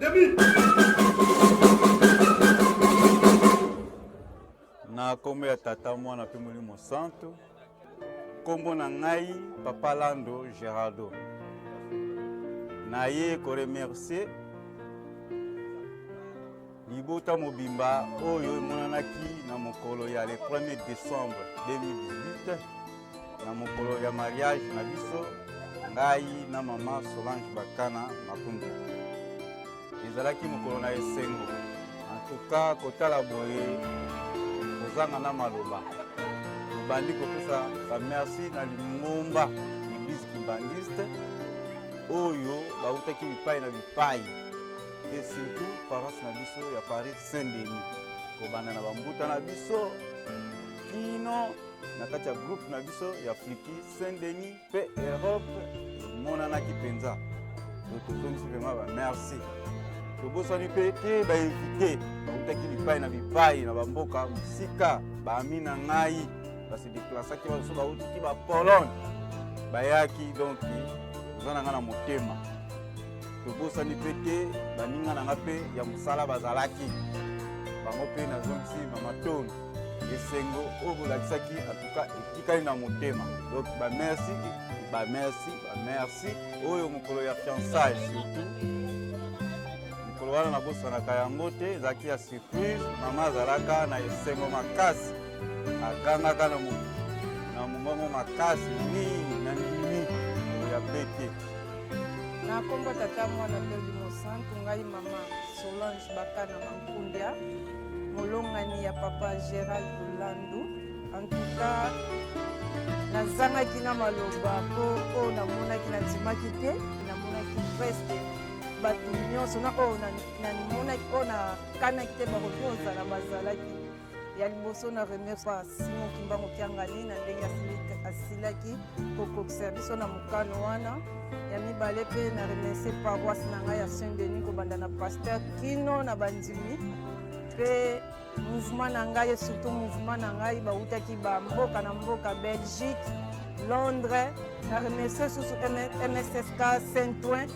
Na kombo ya tata mwana pe molimo santo kombo na ngai papa Lando Geraldo na ye ko remercier libota mobimba oyo monanaki na mokolo ya le 1er décembre 2018 na mokolo ya mariage na biso ngai na mama Solange Bakana Makunde ezalaki mokolo na esengo en tout cas kotala boye kozanga na maloba bandi kopesa ba merci na limomba église kibandiste oyo bautaki bipai na bipai et surtout paroisse na biso ya Paris Saint-Denis kobanda na bambuta na biso kino na kati ya groupe na biso ya Fliki Saint-Denis pe Europe monanaki penza tozongisi vraiment ba merci tobosani pe te bainvite bautaki bipai na bamboka mosika baami na ngai basi déplaçaki baso bautaki ba Pologne bayaki donc oza na nga na motema tobosani pe te baninga na nga mpe ya mosala bazalaki bango mpe nazongisi mamatoni esengo oyo bolakisaki atuka etikali na motema donc bamerci oyo mokolo ya fiançailles surtout mokolo wana nabosanaka yango te ezalaki ya surprise mama azalaka na esengo makasi akangaka na mongongo makasi mingi na mingi ya pete na kombo tata mwana pe molimo santo ngai mama Solange Bakana Makunde molongani ya papa Gérald Landu en tout cas nazangaki na maloba po oyo namonaki nandimaki te namonaki presque bato nyonso na oyo namonaki oyo nakanaki te bakoki ozala bazalaki ya liboso na remercie Simon Kimbango Kiangani na ndenge asilaki kokokisa biso na mokano wana ya mibale mpe na remercie paroisse na ngai ya Saint-Denis kobanda na pasteur kino na bandimi mpe mouvement na ngai surtout mouvement na ngai bautaki bamboka na mboka Belgique Londres na remercie susu MSSK Saint-Ouen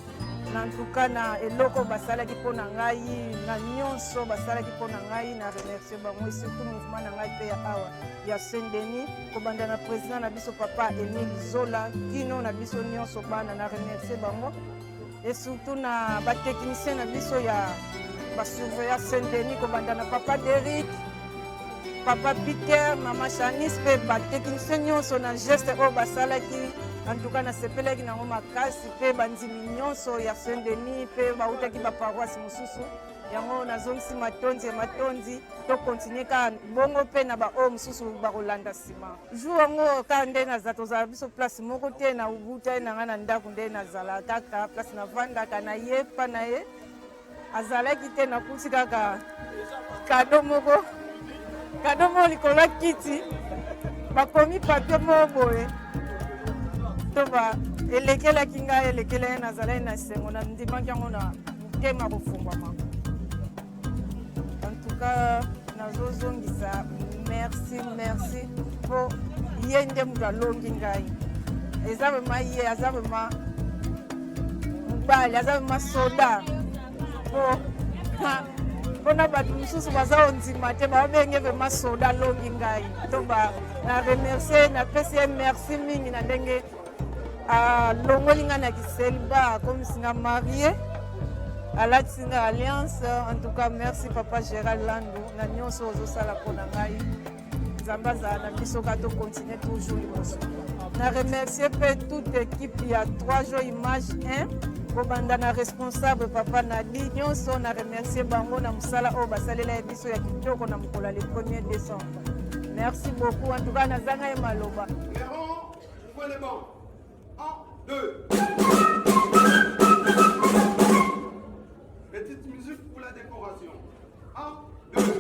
en tout cas na eloko basalaki mpo na ngai na nyonso basalaki mpo na ngai na remercie bango surtout mouvement na ngai mpe ya awa ya Saint-Denis kobanda na président na biso papa Emile Zola kino na biso nyonso bana na remercie bango et surtout na batechnicien na biso ya basurveillant Saint-Denis kobanda na papa Derrick papa Peter mama Shanice mpe batechnicien nyonso na geste oyo basalaki en tout cas nasepelaki nango makasi mpe bandimi nyonso ya Saint-Denis mpe bautaki baparoisse mosusu yango nazongisi matondi tokontinue kaka bongo mpe na baoyo mosusu bakolanda nsima jour yango kaka nde naza tozala biso place moko te na ubuta na ngai na ndako nde nazala kaka place navandaka na ye mpa na ye azalaki te nakuti kaka kado moko likolo ya kiti bakomi papie moko boye toba elekelaki ngai elekele ye nazalaki na esengo na ndimaki yango na motema kofungwama en tout cas nazozongisa merci mpo ye nde moto alongi ngai eza vrema ye aza vrema mobali aza vrema soda mpona bato mosusu baza ondima te babenge vrema soda alongi ngai toba na remercie napesi ye merci mingi na ndenge alongoli ngai na kiseliba akomisinga marie alatisinga alliance en tout cas merci papa Gérald Landu na nyonso ozosala mpo na ngai nzambe azala na biso ka tokontinue toujours liboso na remercie mpe toute équipe ya 3 jours image 1 kobanda na responsable papa Nadi nyonso na remercie bango na mosala oyo basalela ye biso ya kitoko na mokolo le 1er décembre merci beaucoup en tout cas nazanga ye maloba 1, 2. Petite musique pour la décoration. 1, 2.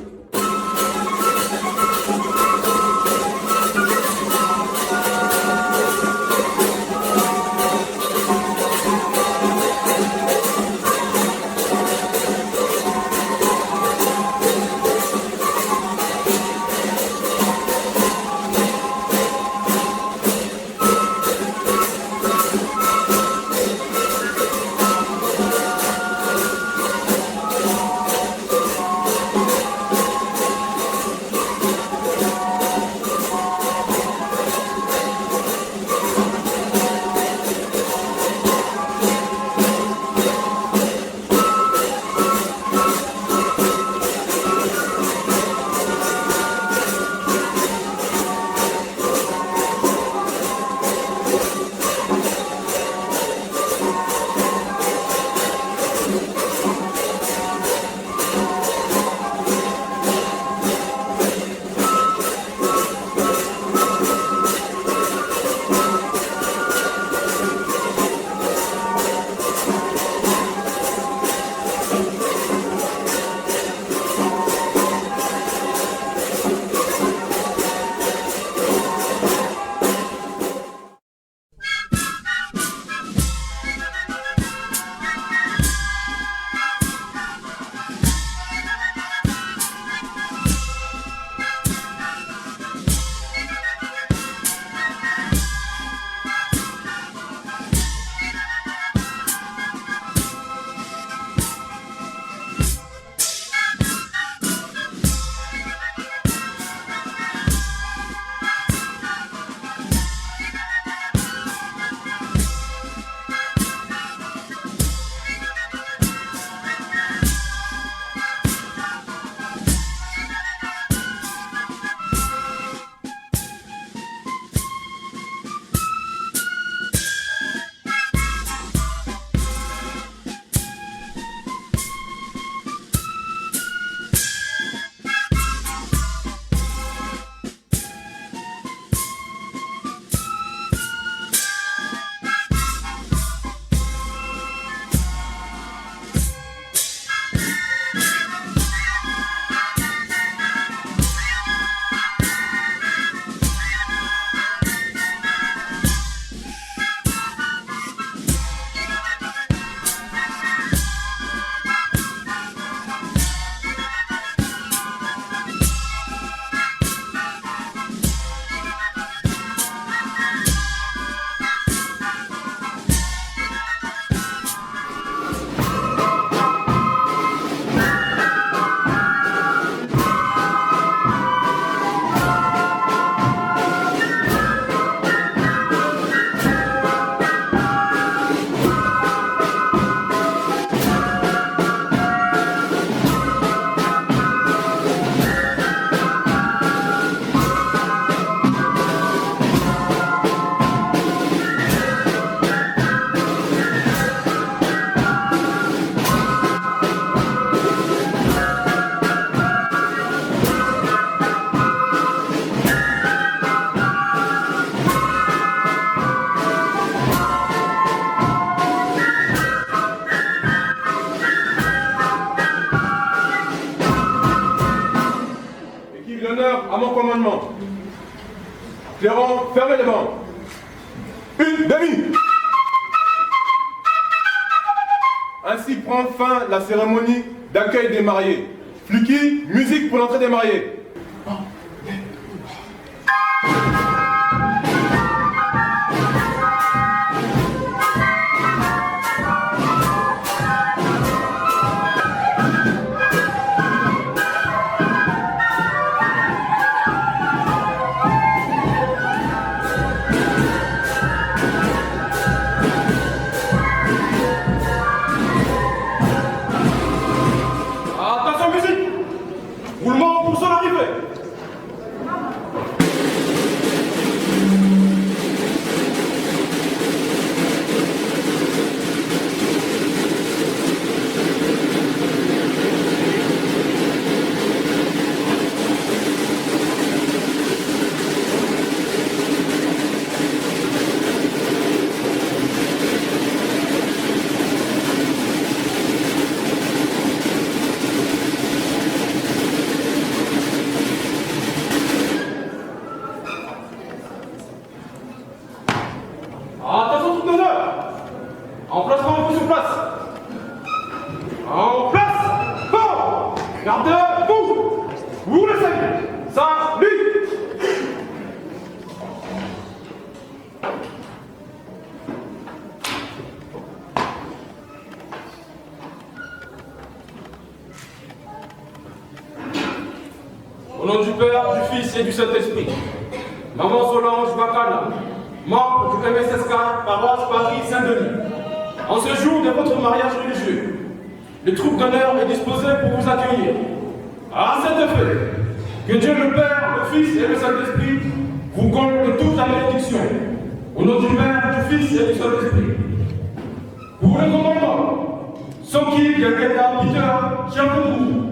l'honneur à mon commandement. Clairon, fermez les bancs. Une demi. Ainsi prend fin la cérémonie d'accueil des mariés. Fluky, musique pour l'entrée des mariés. Attention musique. Roulement pour son arrivée. Attention tout d'honneur. Emplacement vous sur place. En place. Bon. Gardez-vous. Vous le savez. Salut. Au nom du Père, du Fils et du Saint-Esprit. Maman Solange Bakana, membre du MSSK, paroisse Paris Saint-Denis. En ce jour de votre mariage religieux, le troupe d'honneur est disposé pour vous accueillir. À cet effet, que Dieu le Père, le Fils et le Saint-Esprit vous comblent de toute la bénédiction. Au nom du Père, du Fils et du Saint-Esprit. Pour le commandement, Soki Gageta Peter Chiakourou.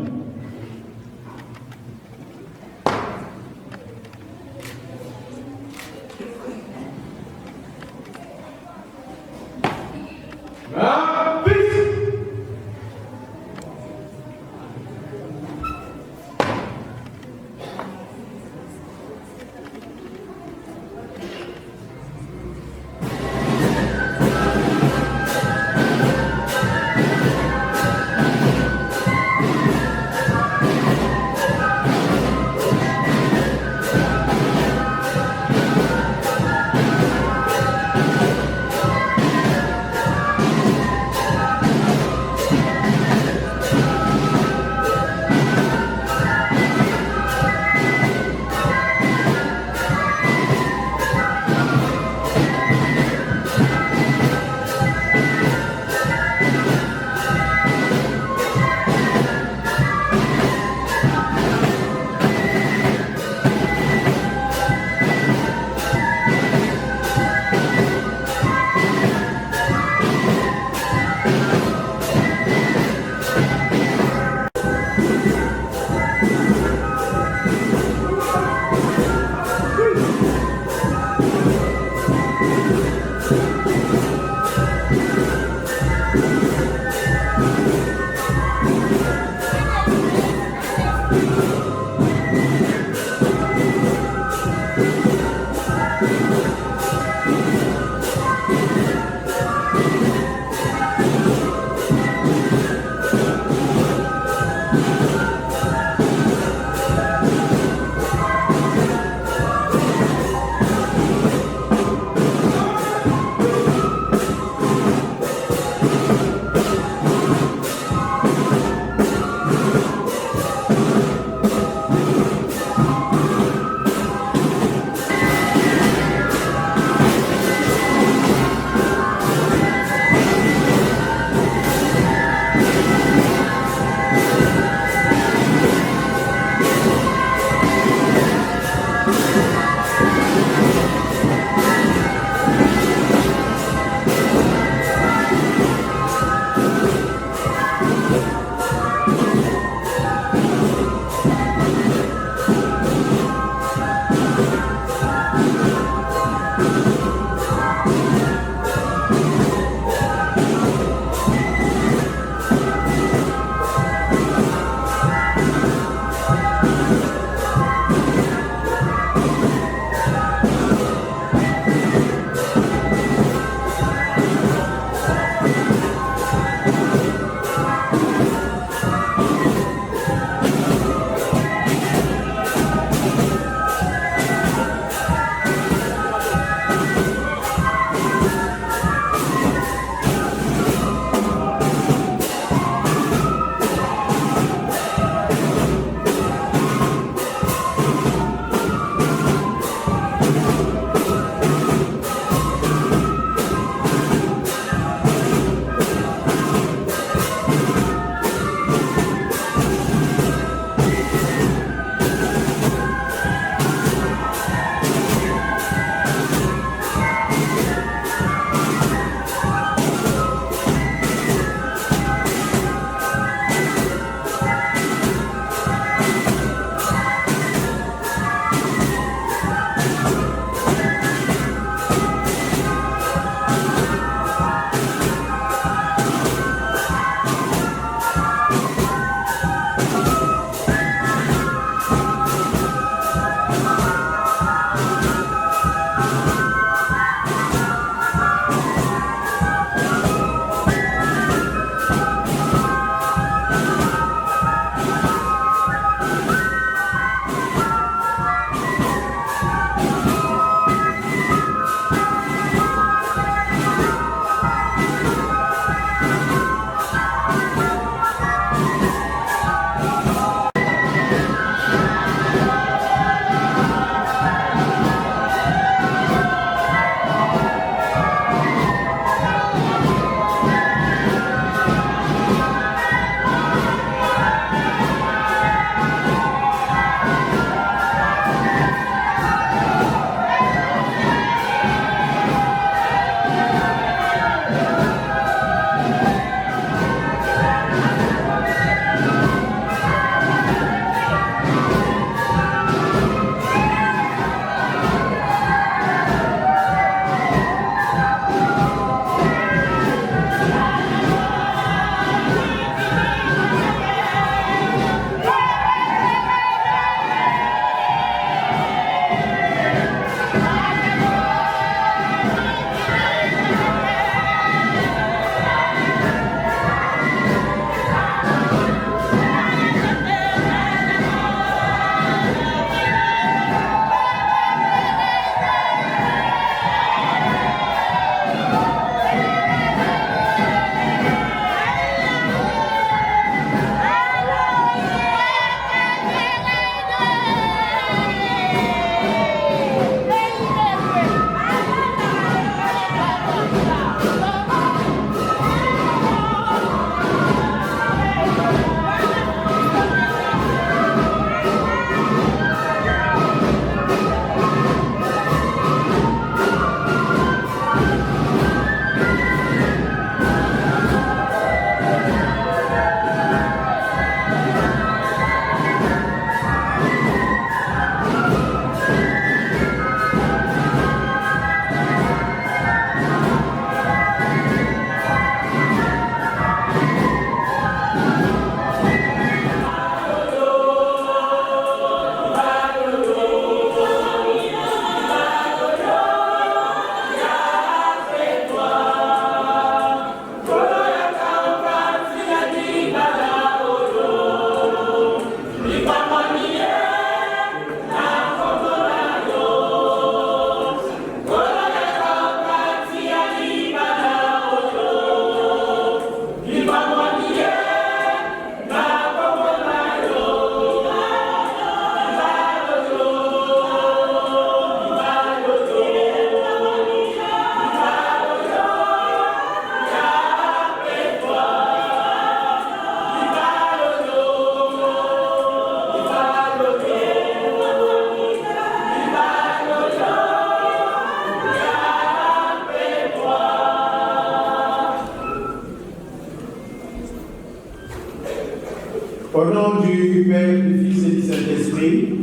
Au nom du Père, du Fils et du Saint-Esprit,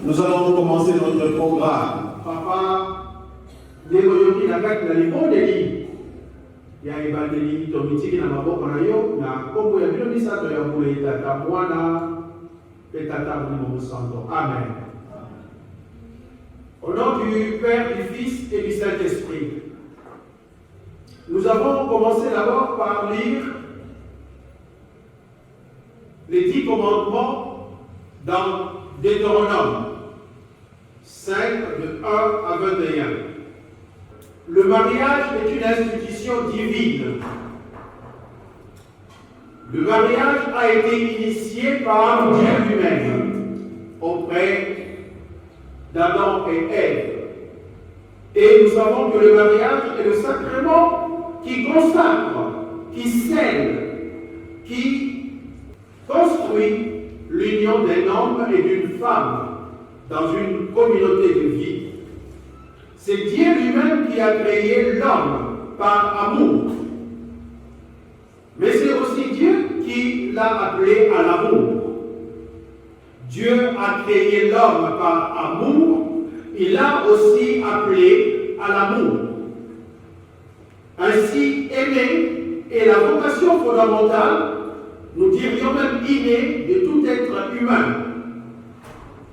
nous allons commencer notre programme. Papa, Dekoyoki na kati na libondeli ya ebandeli tomitiki na maboko na yo na kombo ya bino misato ya mbula Tata Mwana et Tata Molimo Santo. Amen. Au nom du Père, du Fils et du Saint-Esprit, nous avons commencé d'abord par lire les 10 commandements dans Deutéronome 5, de 1 à 21. Le mariage est une institution divine. Le mariage a été initié par Dieu lui-même auprès d'Adam et Ève. Et nous savons que le mariage est le sacrement qui consacre, qui scelle, qui construit l'union d'un homme et d'une femme dans une communauté de vie. C'est Dieu lui-même qui a créé l'homme par amour. Mais c'est aussi Dieu qui l'a appelé à l'amour. Dieu a créé l'homme par amour, il l'a aussi appelé à l'amour. Ainsi, aimer est la vocation fondamentale, nous dirions même innée, de tout être humain.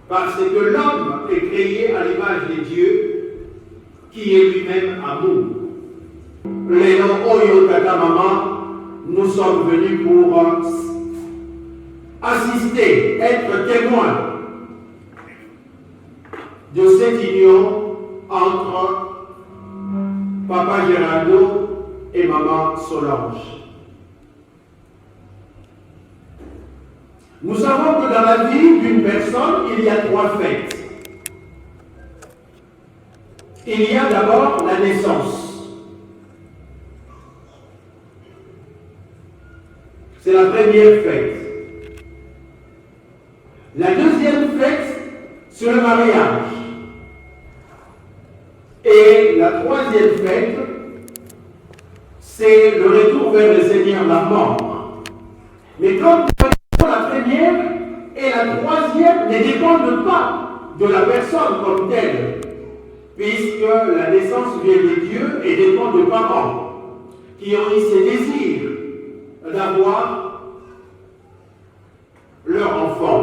Parce que l'homme est créé à l'image de Dieu, qui est lui-même amour. Léon Oyo Tata Maman, nous sommes venus pour assister, être témoins de cette union entre Papa Geraldo et Maman Solange. Nous savons que dans la vie d'une personne, il y a 3 fêtes. Il y a d'abord la naissance. C'est la première fête. La deuxième fête, c'est le mariage. Et la troisième fête, c'est le retour vers le Seigneur, la mort. Mais comme la première et la troisième ne dépendent pas de la personne comme telle, puisque la naissance vient de Dieu et dépend de parents qui ont eu ce désir d'avoir leur enfant.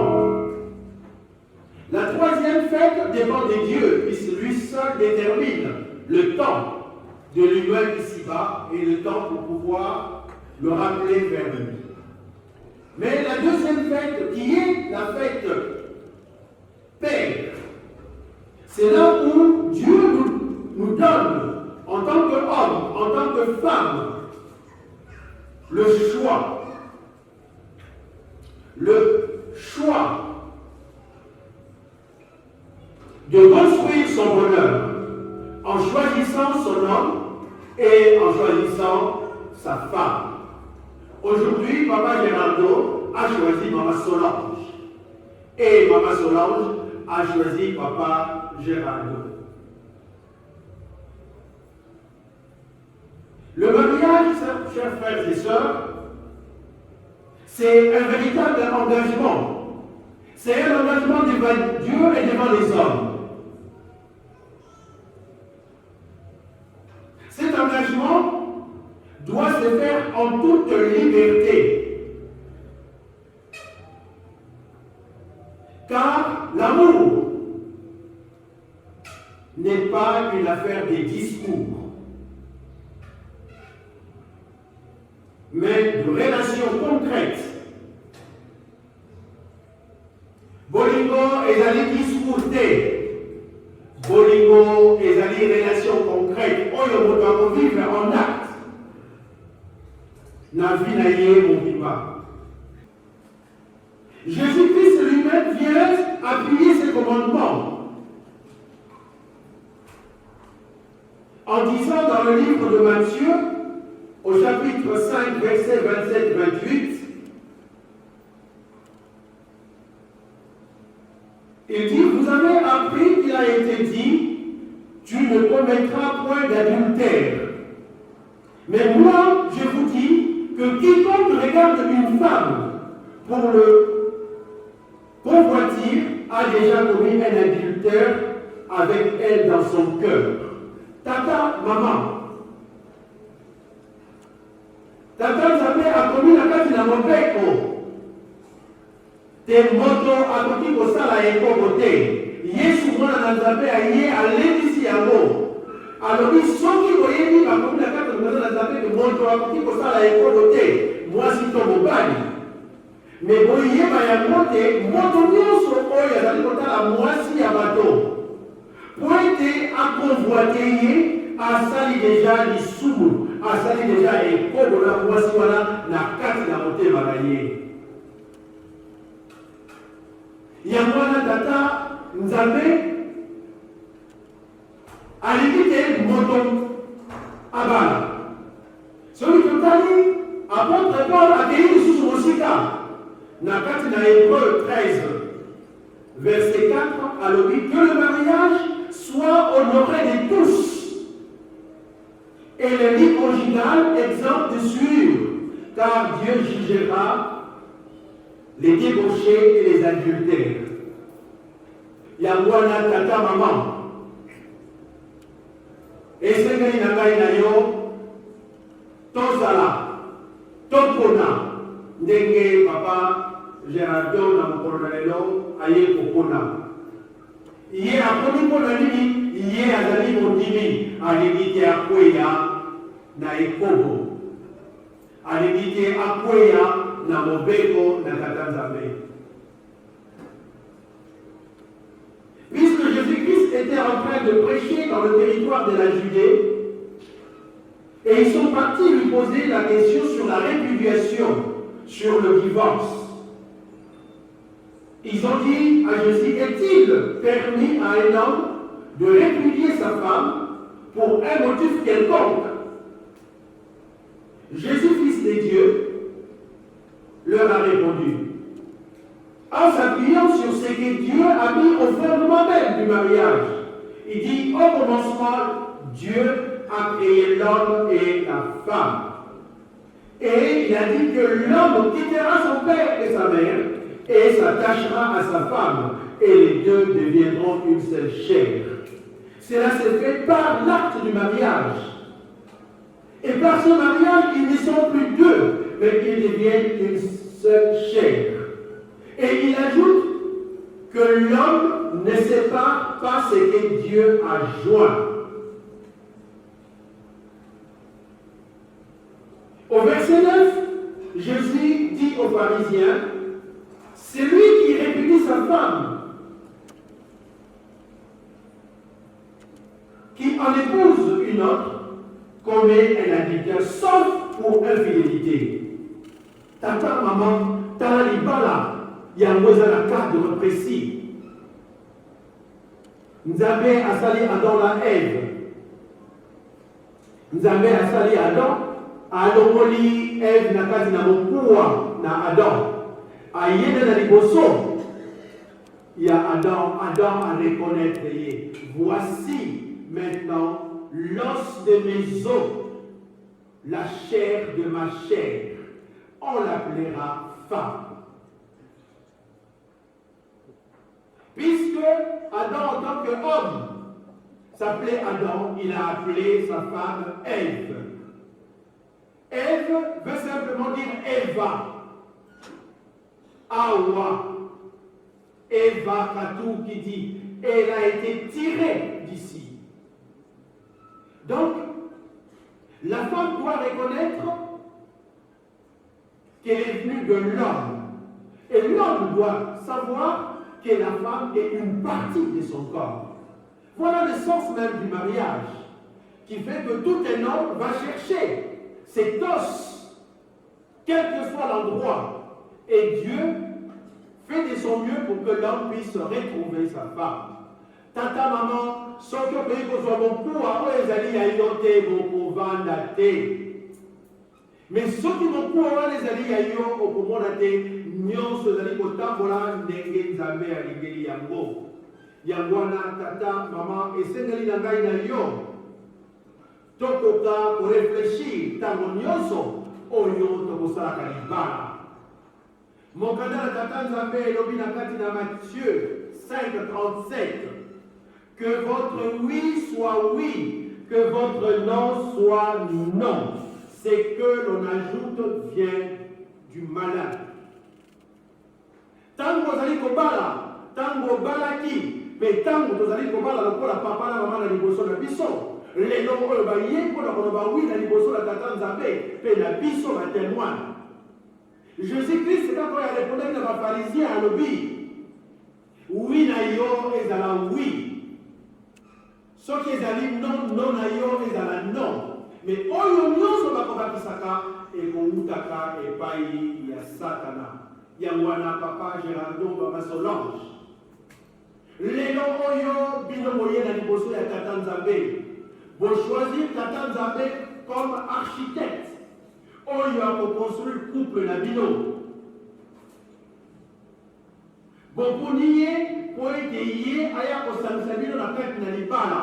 La troisième fête dépend de Dieu, puisque lui seul détermine le temps de l'humain ici-bas et le temps pour pouvoir le rappeler vers lui. Mais la deuxième fête, qui est la fête Père, c'est là où Dieu nous donne, en tant qu'homme, en tant que femme, le choix. Le choix de construire son bonheur en choisissant son homme et en choisissant sa femme. Aujourd'hui, Papa Geraldo a choisi Maman Solange et Maman Solange a choisi Papa Geraldo. Le mariage, chers frères et sœurs, c'est un véritable engagement. C'est un engagement devant Dieu et devant les hommes. Cet engagement doit se faire en toute liberté. Car l'amour n'est pas une affaire de discours, mais de relations concrètes. Bolingo ezali discours te, bolingo ezali relation concrète oyo moto akovivre en acte na vie na ye mobimba. Jésus-Christ lui-même vient appuyer ses commandements en disant dans le livre de Matthieu, au chapitre 5, versets 27-28, il dit, vous avez appris qu'il a été dit, tu ne commettras point d'adultère. Mais moi, je vous dis que quiconque regarde une femme pour le convoitir a déjà commis un adultère avec elle dans son cœur. Tata, maman. Tata Nzambe a commis la kati na mobeko. Te moto akoki kosala ekoko te. Yesu mwana na Nzambe aye alendisi yango. alobi soki boyebi bakomi na kati na Nzambe te moto akoki kosala ekolo te mwasi to mobali. Me boyeba yango te moto nyonso oyo azali kotala mwasi ya bato po ete akonvoite ye asali deja lisumu, asali deja ekolo na mwasi wana na kati na motema na ye. Yango wana tata Nzambe alingi te moto abala. Soki totali apôtre Paul akei lisusu mosika na kati na Hébreux 13 verset 4 alobi que le mariage soit honoré de tous et le lit conjugal exempt de souillure, car Dieu jugera les débauchés et les adultères. Yango wana tata maman esengeli na ngai na yo tozala topona ndenge papa Gerardo na mokolo na lelo aye kopona. Ye aponi mpona nini? Ye azali mondimi, alingi te akweya na ekobo, alingi te akweya na mobeko na tata Nzambe. Puisque Jésus-Christ était en train de prêcher dans le territoire de la Judée, et ils sont partis lui poser la question sur la répudiation, sur le divorce. Ils ont dit à Jésus, est-il permis à un homme de répudier sa femme pour un motif quelconque? Jésus, fils de Dieu, leur a répondu, en s'appuyant sur ce que Dieu a mis au fondement même du mariage. Il dit, au commencement, Dieu a créé l'homme et la femme. Et il a dit que l'homme quittera son père et sa mère et s'attachera à sa femme, et les deux deviendront une seule chair. Cela s'est fait par l'acte du mariage. Et par ce mariage, ils ne sont plus deux, mais ils deviennent une seule chair. Et il ajoute que l'homme ne sépare pas ce que Dieu a joint. Au verset 9, Jésus dit aux pharisiens, celui qui répudie sa femme, qui en épouse une autre, commet un adultère, sauf pour infidélité. Tata, maman, tala libala, yango eza na cadre précis. Nzambe asali Adam la Ève. Nzambe asali Adam, alongoli Ève na kati na mokuwa na Adam. Ayede na liboso ya Adam, Adam a reconnaître ye. Voici maintenant l'os de mes os, la chair de ma chair. On l'appellera femme. Puisque Adam, en tant qu'homme, s'appelait Adam, il a appelé sa femme Ève. Ève veut simplement dire Eva. Awa. Eva Katou qui dit, elle a été tirée d'ici. Donc, la femme doit reconnaître qu'elle est venue de l'homme. Et l'homme doit savoir que la femme est une partie de son corps. Voilà le sens même du mariage, qui fait que tout un homme va chercher cet os, quel que soit l'endroit. Et Dieu fait de son mieux pour que l'homme puisse retrouver sa femme. Tata, maman, soki okoki kozwa mokuwa oyo ezali ya yo te bokovanda te. Mais soki mokuwa wana ezali ya yo okomona te, nyonso ezali kotambola ndenge Nzambe alingeli yango. Yango wana tata, maman, esengeli na ngai na yo tokoka koreflechir ntango nyonso oyo tokosalaka libala. Mokanda Tata Nzambe elobi na kati na Matthieu 5:37. Que votre oui soit oui, que votre non soit non. Ce que l'on ajoute vient du malin. Tango ozali kobala, tango balaki, pe tango tozali kobala lokola papa na mama na liboso na biso. Lelo oyo baye mpona koloba oui na liboso na Tata Nzambe, pe na biso ba témoin. Jésus-Christ quand il répondait à ma pharisien à l'obi, oui na yo ezala oui. Ce qui est allé non, non na yo ezala non. Mais oyo nyonso bakobakisaka ekoutaka epai ya Satana. Yangwana papa Gérardo Mama Solange. Lelo oyo bino moye na liboso ya Tata Nzambe. Vous choisir Tata Nzambe comme architecte. Oyo akoconstruire couple na bino. Boponiye po ete ye aya kosangisa bino na kati na libala.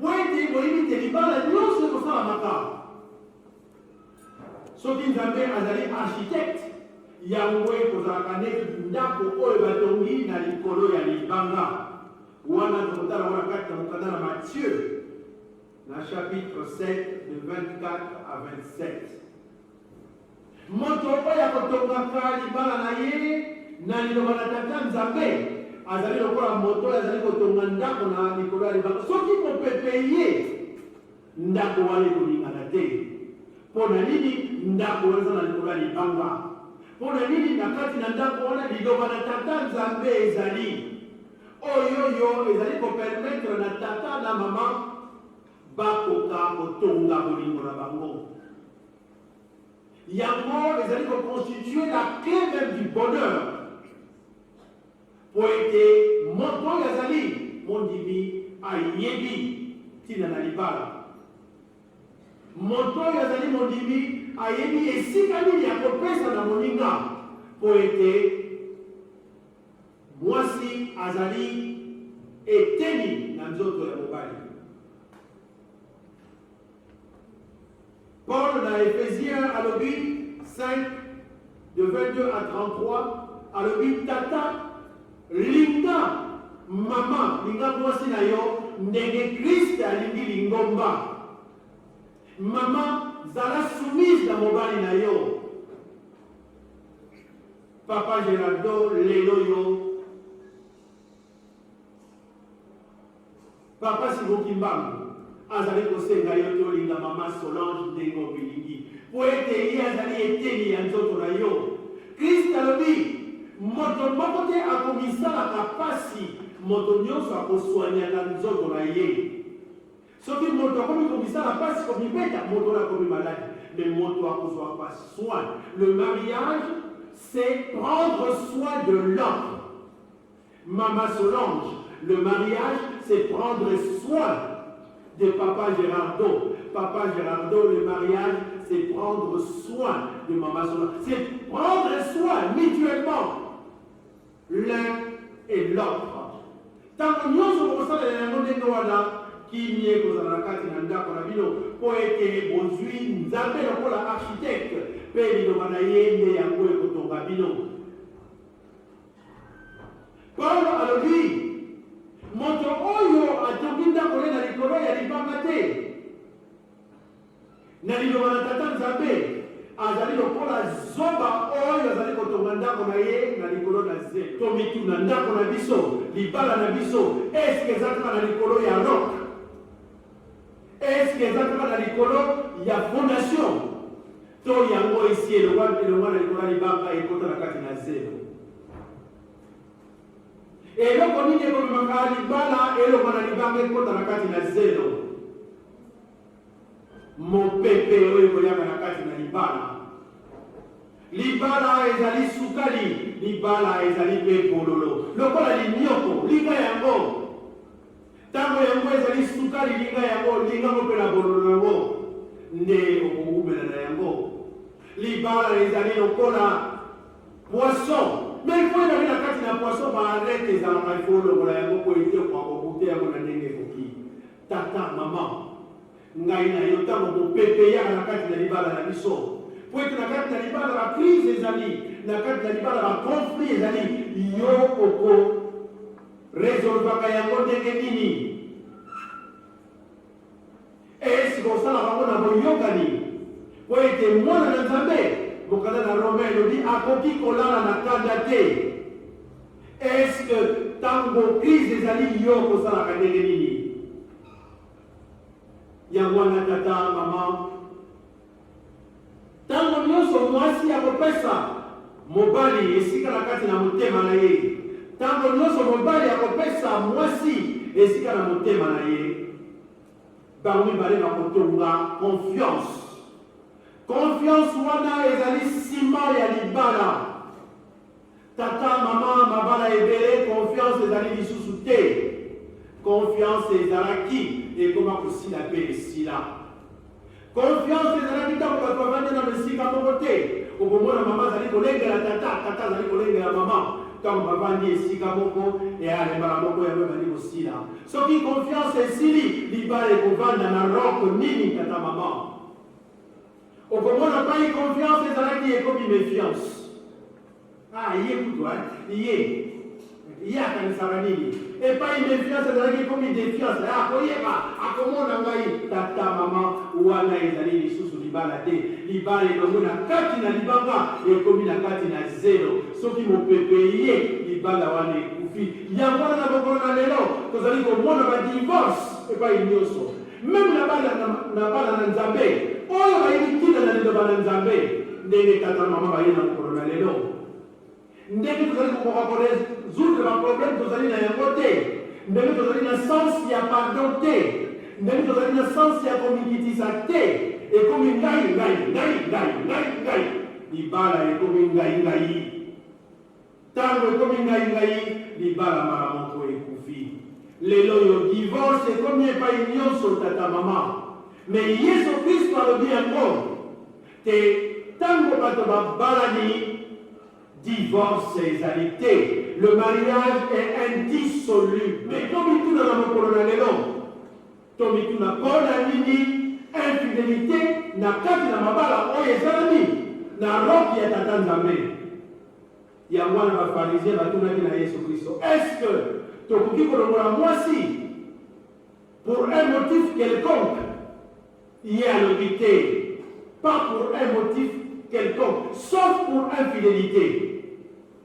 Po ete boyebi te libala nyonso ekosalamaka. Soki Nzambe azali architecte, yango ekozalaka neti ndako oyo batongi na likolo ya libanga. Wana tokotala wana kati na mokanda na Matthieu na chapitre 7 de 24 à 27. Moto oyo akotongaka libala na ye na liloba na Tata Nzambe azali lokola moto oyo azali kotonga ndako na likolo ya libanga. Soki mopepe ye ndako wana ekolingana te. Mpo na nini ndako wana eza na likolo ya libanga? Mpo na nini na kati na ndako wana liloba na Tata Nzambe ezali oyo ezali kopermettre na tata na mama bakoka kotonga bolingo na bango. Yango ezali constituer la clé même du bonheur. Po ete moto oyo azali mondimi ayebi tina na libala. Moto oyo azali mondimi ayebi esika nini ya kopesa na moninga. Po ete mwasi azali eteni na nzoto ya mobali. Paul dans Éphésiens à l'obit 5 de 22 à 33 à l'obit tata linga mama linga mwasi na yo ndenge Christ alingi lingomba. Mama zala soumise na mobali na yo. Papa Gérardo lelo yo Papa Sibokimbangu azali kosenga yo tolinga mama Solange ndenge obilingi po ete ye azali eteni ya nzoto na yo. Kristo alobi moto moko te akomisalaka pasi moto nyonso akoswanyaka nzoto na ye. Soki moto akomi komisala pasi komibeta moto akomi malade, mais moto akozwa pas soin. Le mariage c'est prendre soin de l'homme. Mama Solange, le mariage c'est prendre soin de Papa Gérardo. Papa Gérardo, le mariage, c'est prendre soin de Maman Solange. C'est prendre soin mutuellement l'un et l'autre. Tant que nous sommes au qui n'y est qu'aux anakati nanda pour la bino, pour être bozui, nzambe pour l'architecte, peli no manaye ne yangwe kotonga bino. Paul a dit, moto oyo atokita kole na likolo ya libanga te. Na liloba na Tata Nzambe azali lokola zoba oyo azali kotonga ndako na ye na likolo na ze. Tomituna ndako na biso, libala na biso, eske ezalaka na likolo ya roc? Eske ezalaka na likolo ya fondation? To yango esi elonga na likolo ya libanga ekota na kati na zelo. Eloko nini ekomemaka libala elonga na libanga ekota na kati na zelo. Mopepe oyo ekoyaka na kati na libala. Libala ezali sukali, libala ezali pe bololo. Lokola linyoko, linga yango. Tango yango ezali sukali, linga yango, linga mope na bololo yango. Nde okoumela na yango. Libala ezali lokola poisson. Mais il faut y aller à la poisson, arrête les enfants, il faut le voir, il faut essayer pour goûter à mon année. Tata, maman, ngaina, yotam, mon pépé, à la carte de l'ibala, la mission. Pour être la carte de l'ibala, la crise des amis, na kati na libala baconflit ezali yo oko résolvaka yango ndenge nini esi kosala bango na boyokani po ete mwana na nzambe mokanda na Romain elobi akoki kolala na kanda te. Est-ce que tango crise ezali yo kosalaka ndenge nini? Yango wana tata mama tango nyonso mwasi akopesa mobali esika na kati na motema na ye, tango nyonso mobali akopesa mwasi esika na motema na ye, bango mibale bakotonga confiance. Confiance wana ezali sima ya libala. Tata mama mabala ebele confiance ezali lisusu te. Confiance ezalaki ekoma kosila mpe esila. Confiance ezalaki ntango bato bavandi na esika moko te. Okomona mama azali kolengela tata, tata azali kolengela mama. Ntango bavandi esika moko eyalembala moko yango ebandi kosila. Soki confiance esili libala ekovanda na roko nini tata mama. Okomona pai confiance ezalaki ekomi méfiance. Ah, iye kutu, iye akanisaka nini? Epai méfiance ezalaki ekomi défiance. Ah, koyeba, akomona ngai tata mama wana ezali lisusu libala te. Libala elongo na kati na libanga ekomi na kati na zero. Soki mopepe iye libala wana ekufi. Yango wana na bokolo na lelo tozali komona ba divorce epai nyonso. Même na bala na nzambe oyo bayebi tina na liloba na nzambe ndenge tata mama baye na mokolo na lelo ndenge tozali kokoka koresoudre baproblème tozali na yango te, ndenge tozali na sens ya pardon te, ndenge tozali na sens ya komikitisa te. Ekomi ngai libala ekomi ngai tango ekomi ngai libala mara moko ekufi. Lelo yo divorce ekomi epai nyonso tata mama. Mais Yesu Kristo alobi yango te tango bato babalani divorce ezali te. Le mariage est indissoluble. Mais tomituna na mokolo na lelo tomituna mpona nini infidélité na kati na mabala oyo ezalami na roki ya tata nzambe. Yango wana bafarisien batunaki na Yesu Kristo, est-ce que tokoki kolongola mwasi pour un motif quelconque? Il y a l'obité, pas pour un motif quelconque, sauf pour infidélité.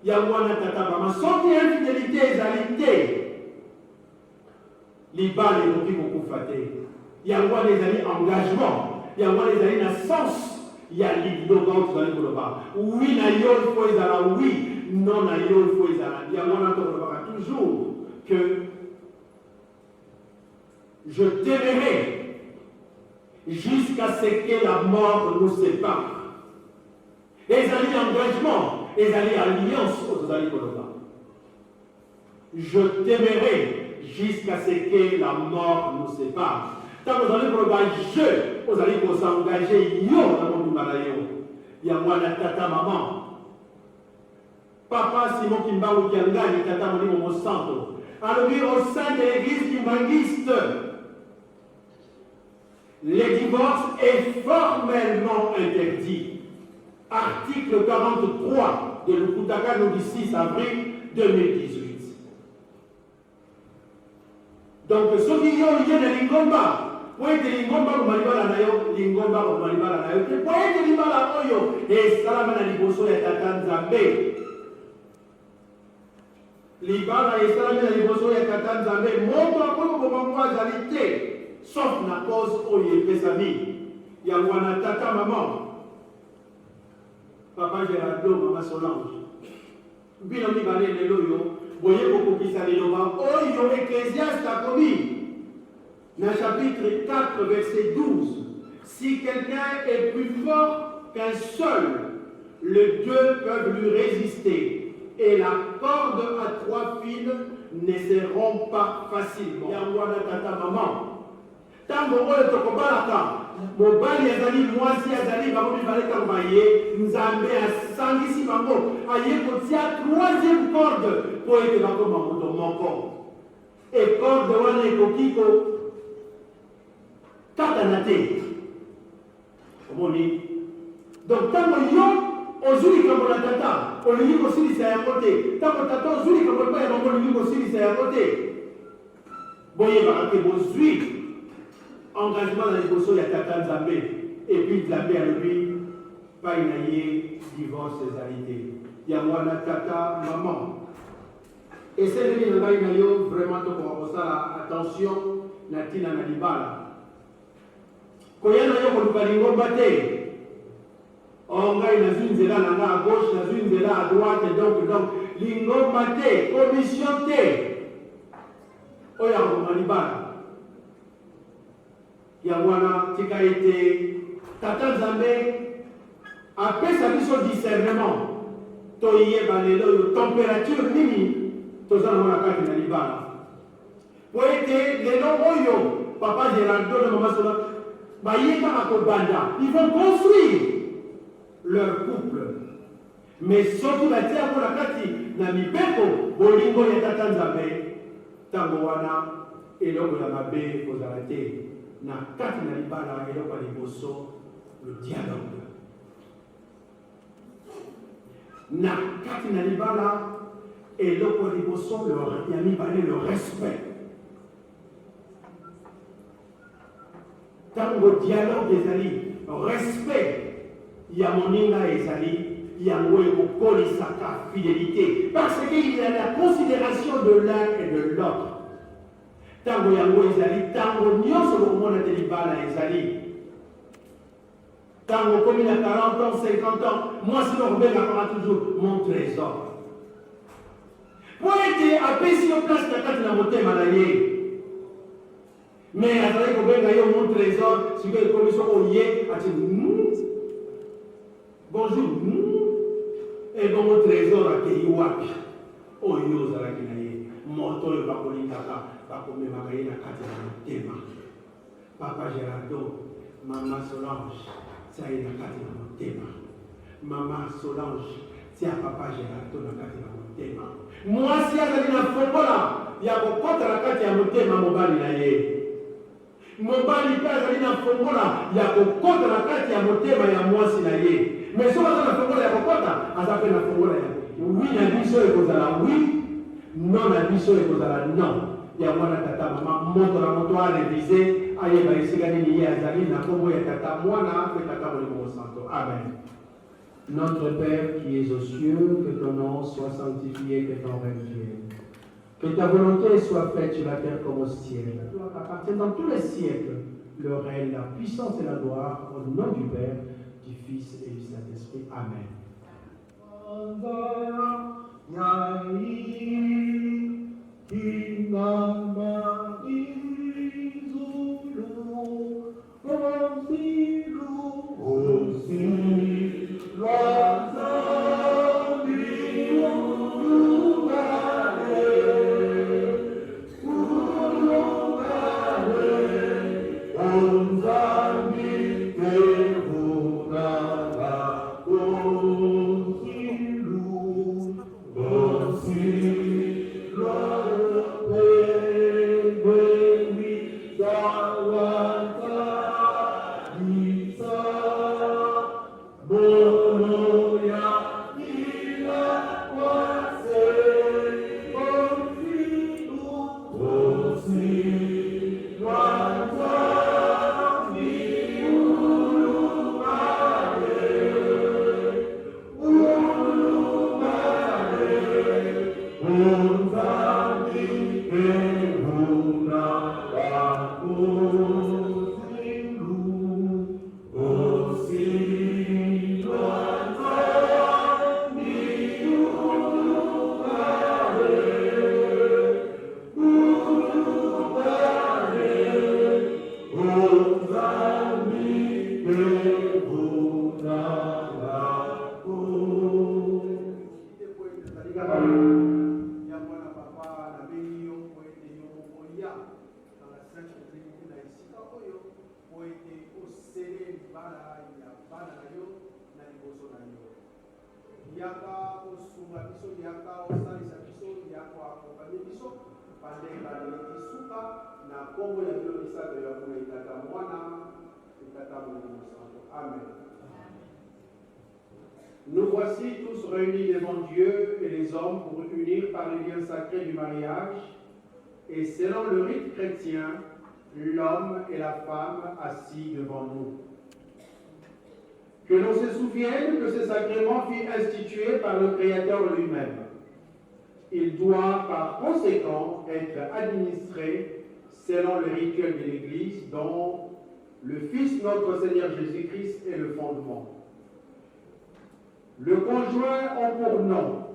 Il y a un tata maman, sauf qu'il y a infidélité, égalité. L'ibal est motif beaucoup faté. Il y a un engagement, il y a un sens, il y a l'ignorance dans le bas. Oui, na yo, il faut les oui, non, na yo, il faut les il y a un toujours que je t'aimerai jusqu'à ce que la mort nous sépare. Et ils allaient engagement, ils allaient alliance aux alliés. Je t'aimerai jusqu'à ce que la mort nous sépare. Quand vous allez pour je, vous allez pour s'engager, yo, dans mon malayo. Il y a moi, la tata maman. Papa Simon Kimbaou Kiangani, tata mon santo. Alors, au sein de l'église kimbanguiste, le divorce est formellement interdit. Article 43 de l'Ukutaka du 6 avril 2018. Donc, ce qui est de l'ingomba, pour être l'ingomba, vous m'avez dit, l'ingomba, vous m'avez dit, pour être l'ingomba, et salamana liboso et tatanzambe. Libala et salamana liboso et tatanzambe. Mon papa, vous m'avez dit, sauf na cause oye pesami ya wana tata maman papa Gerardo mama Solange bino mibale lelo yo boye kokokisa liloba oyo Ecclésiaste a commis na chapitre 4 verset 12. Si quelqu'un est plus fort qu'un seul, les deux peuvent lui résister et la corde à 3 fils ne se rompt pas facilement. Ya wana tata maman tango oyo tokobalaka mobali azali mwasi azali bango mibale tango baye nzambe asangisi bango aye kotia 3e corde po ete bakoma moto moko e corde wana ekoki kokatana te omoni. Donc tango yo ozuli kambo na tata olingi kosilisa yango te ntango tata ozuli kambo epai ya bango olingi kosilisa yango te boyebaka te bozwi engagement na liboso ya tata nzambe epuis nzambe alobi pai na ye divorce ezali te yango wana tata maman eseneli na ngai na yo vraiment tokoka kosala attention na ntina na libala koya na yo koluka lingomba te ngai nazwi nzela na nga à gauche nazwi nzela à droite donc lingomba te commission te oyo akokoma libala yango wana tika ete tata nzambe apesa biso discernement toyeba lelo oyo température nini toza nango na kati na libala po ete lelo oyo papa Gerardo na mama Sola bayekaka kobanda ils vont construire leur couple mais soki batia yango na kati na mibeko bolingo ya tata nzambe ntango wana eloko ya mabe kozala te na kati na libala eloko ya liboso le dialogue na kati na libala eloko ya liboso ya mibale le respect ntango dialogue ezali respect ya moninga ezali yango ekokolisaka fidélité parce qu'il y a la considération de l'un et de l'autre ntango yango ezali ntango nyonso bokomona te libala ezali ntango okomi na 40 ans 50 ans mwasi bakobengaka toujours mon trésor po ete apesi yo place na kati na motema na ye mais azali kobenga yo mon trésor sikoyo ekomi soko oye ati bonjour ebongo trésor akei wapi oyo ozalaki na ye moto oyo bakolingaka bakomemaka ye na kati na motema papa Gerardo mama Solange tia ye na kati na motema mama Solange tia papa Gerardo na kati na motema mwasi azali na fongola ya kokota na kati ya motema mobali na ye mobali mpe azali na fongola ya kokota na kati ya motema ya mwasi na ye mais soki aza na fongola ya kokota aza mpe na fongola ya wi na biso ekozala wi non na biso ekozala non ya mwana tata mama moto na moto arevise ayeba esika nini ye azali na kombo ya tata mwana mpe tata molimo santo amen. Notre Père qui es aux cieux, que ton nom soit sanctifié, que ton règne vienne. Que ta volonté soit faite sur la terre comme au ciel. Toi qu'appartient dans tous les siècles le règne, la puissance et la gloire au nom du Père, du Fils et du Saint-Esprit. Amen. Nous voici tous réunis devant Dieu et les hommes pour unir par le lien sacré du mariage et selon le rite chrétien, l'homme et la femme assis devant nous. Que l'on se souvienne que ce sacrement fut institué par le Créateur lui-même. Il doit par conséquent être administré selon le rituel de l'Église dont le Fils notre Seigneur Jésus-Christ est le fondement. Le conjoint ont pour nom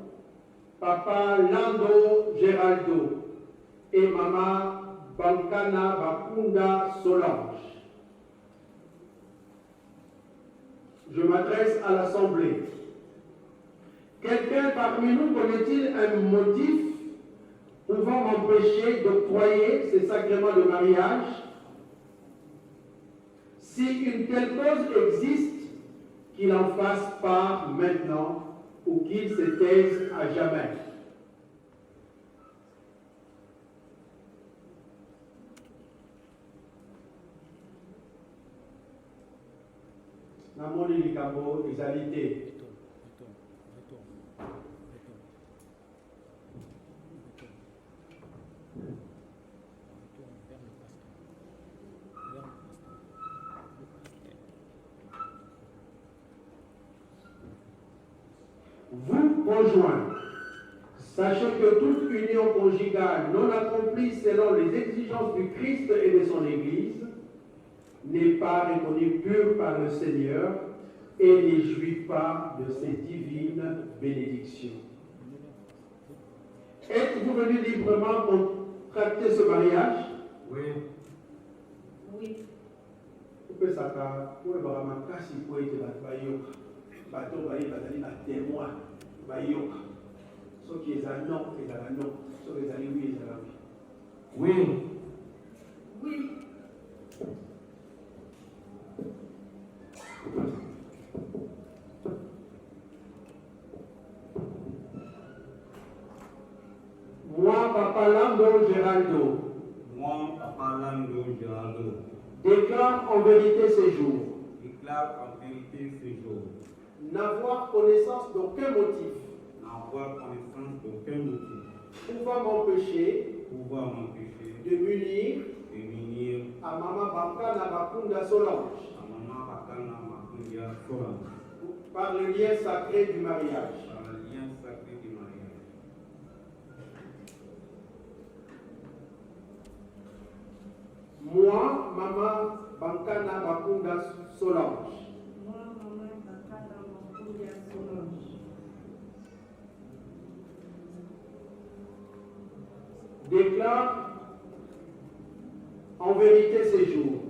Papa Lando Geraldo et Maman Bankana Bakunda Solange. Je m'adresse à l'Assemblée. Quelqu'un parmi nous connaît-il un motif pouvant m'empêcher d'octroyer ces sacrements de mariage? Si une telle cause existe, qu'il en fasse part maintenant ou qu'il se taise à jamais. Namoni likambo ezalité. Vous, conjoints, sachez que toute union conjugale non accomplie selon les exigences du Christ et de son Église n'est pas reconnue pure par le Seigneur et ne jouit pas de ses divines bénédictions. Êtes-vous venu librement contracter ce mariage? Oui. Oui. Vous pouvez savoir, vous pouvez voir ma casse, vous pouvez être bateau bayi bazali na témoin bayoka soki ezala non ezala non soki ezali oui ezala oui. Oui. Oui. Moi, Papa Lando Geraldo, Moi, Papa Lando Geraldo, déclare en vérité ces jours déclare en vérité ce jour n'avoir connaissance d'aucun motif n'avoir connaissance d'aucun motif pouvant m'empêcher de m'unir à Maman Bakana Bakunda Solange à Maman Bakana Bakunda Solange par le lien sacré du mariage. par le lien sacré du mariage. Moi, Maman Bakana Bakunda Solange, déclare en vérité ces jours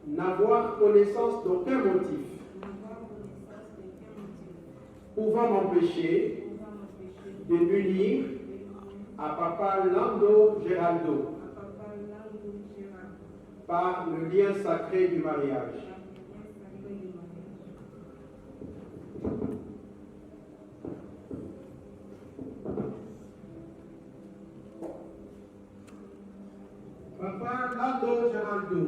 n'avoir connaissance d'aucun motif pouvant m'empêcher de m'unir à Papa Lando Geraldo par le lien sacré du mariage. Papa Lando Geraldo,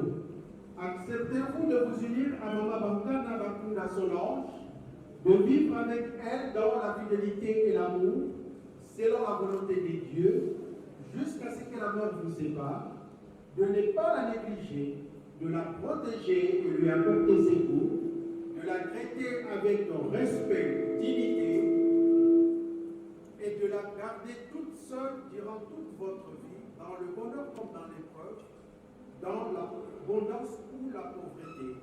acceptez-vous de vous unir à Maman Bankana Bakunda Solange, de vivre avec elle dans la fidélité et l'amour, selon la volonté de Dieu, jusqu'à ce que la mort vous sépare, de ne pas la négliger, de la protéger et lui apporter secours, de la traiter avec respect, dignité, et de la garder toute seule durant toute votre vie, dans le bonheur comme dans l'épreuve, dans l'abondance ou la pauvreté.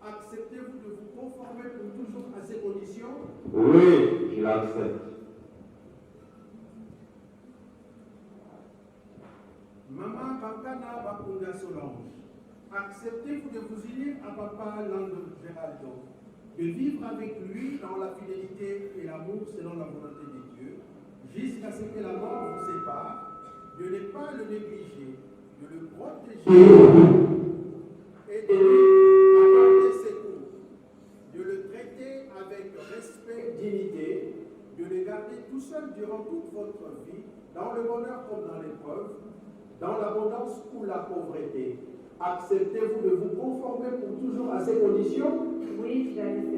Acceptez-vous de vous conformer pour toujours à ces conditions? Oui, je l'accepte. Maman Bakana Bakunda Solange, acceptez-vous de vous unir à Papa Lando Geraldo, de vivre avec lui dans la fidélité et l'amour selon la volonté de Dieu, jusqu'à ce que la mort vous sépare, de ne pas le négliger, de le protéger et de lui apporter secours, de le traiter avec respect, dignité, de le garder tout seul durant toute votre vie, dans le bonheur comme dans l'épreuve, dans l'abondance ou la pauvreté. Acceptez-vous de vous conformer pour toujours à ces conditions? Oui, j'accepte.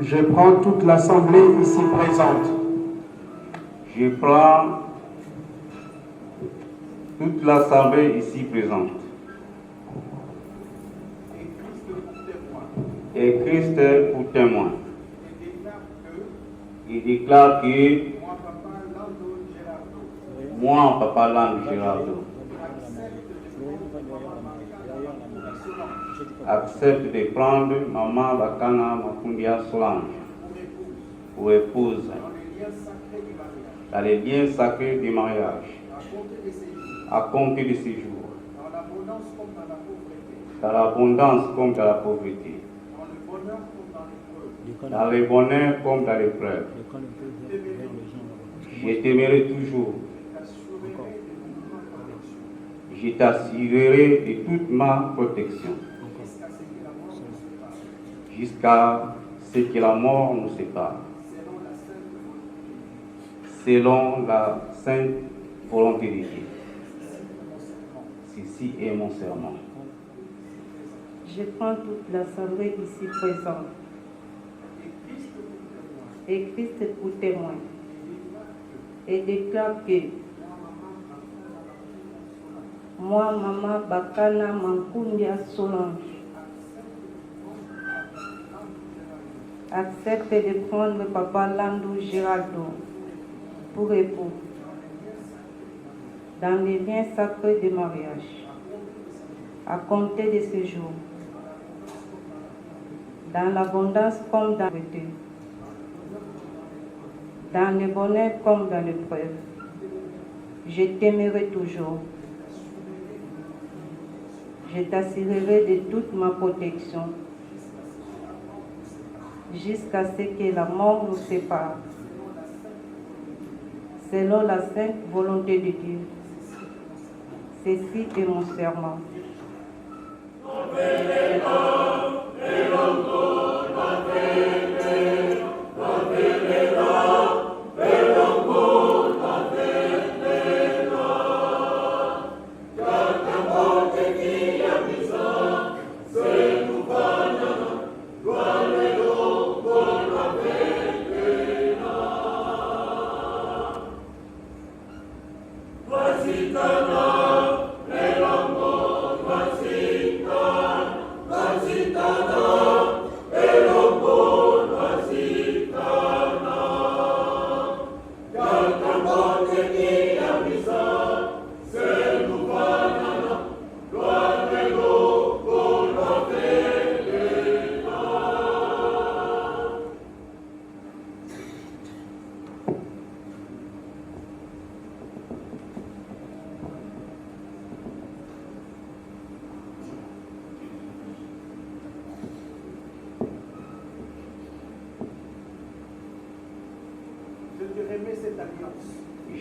Je prends toute l'assemblée ici présente. Je prends toute l'assemblée ici présente. Et Christ pour témoin. Il déclare que moi, Papa Lando Girardo, accepte de prendre Maman Bakana Makundia Solange pour épouse dans les liens sacrés du mariage, à compter de ces jours, dans l'abondance comme dans la pauvreté, dans le bonheur comme dans l'épreuve. Je t'aimerai toujours. Je t'assurerai de toute ma protection, jusqu'à ce que la mort nous sépare, selon la sainte volonté de Dieu. Ceci est mon serment. Je prends toute l'assemblée ici présente et Christ pour témoin et déclare que moi, Maman Bakana Mankundia Solange, accepte de prendre Papa Lando Girardo pour époux dans les liens sacrés du mariage, à compter de ce jour, dans l'abondance comme dans la pauvreté, dans le bonheur comme dans l'épreuve. Je t'aimerai toujours. Je t'assurerai de toute ma protection jusqu'à ce que la mort nous sépare. Selon la sainte volonté de Dieu. Ceci est mon serment.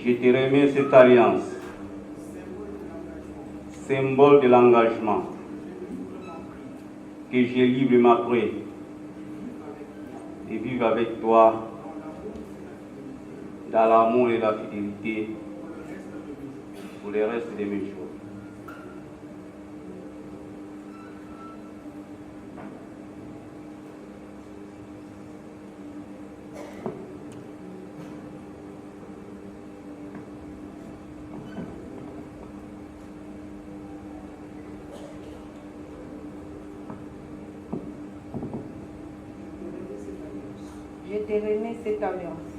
Je te remets cette alliance, symbole de l'engagement, que j'ai librement pris et vivre avec toi dans l'amour et la fidélité pour le reste de mes jours. Je te remets cette alliance,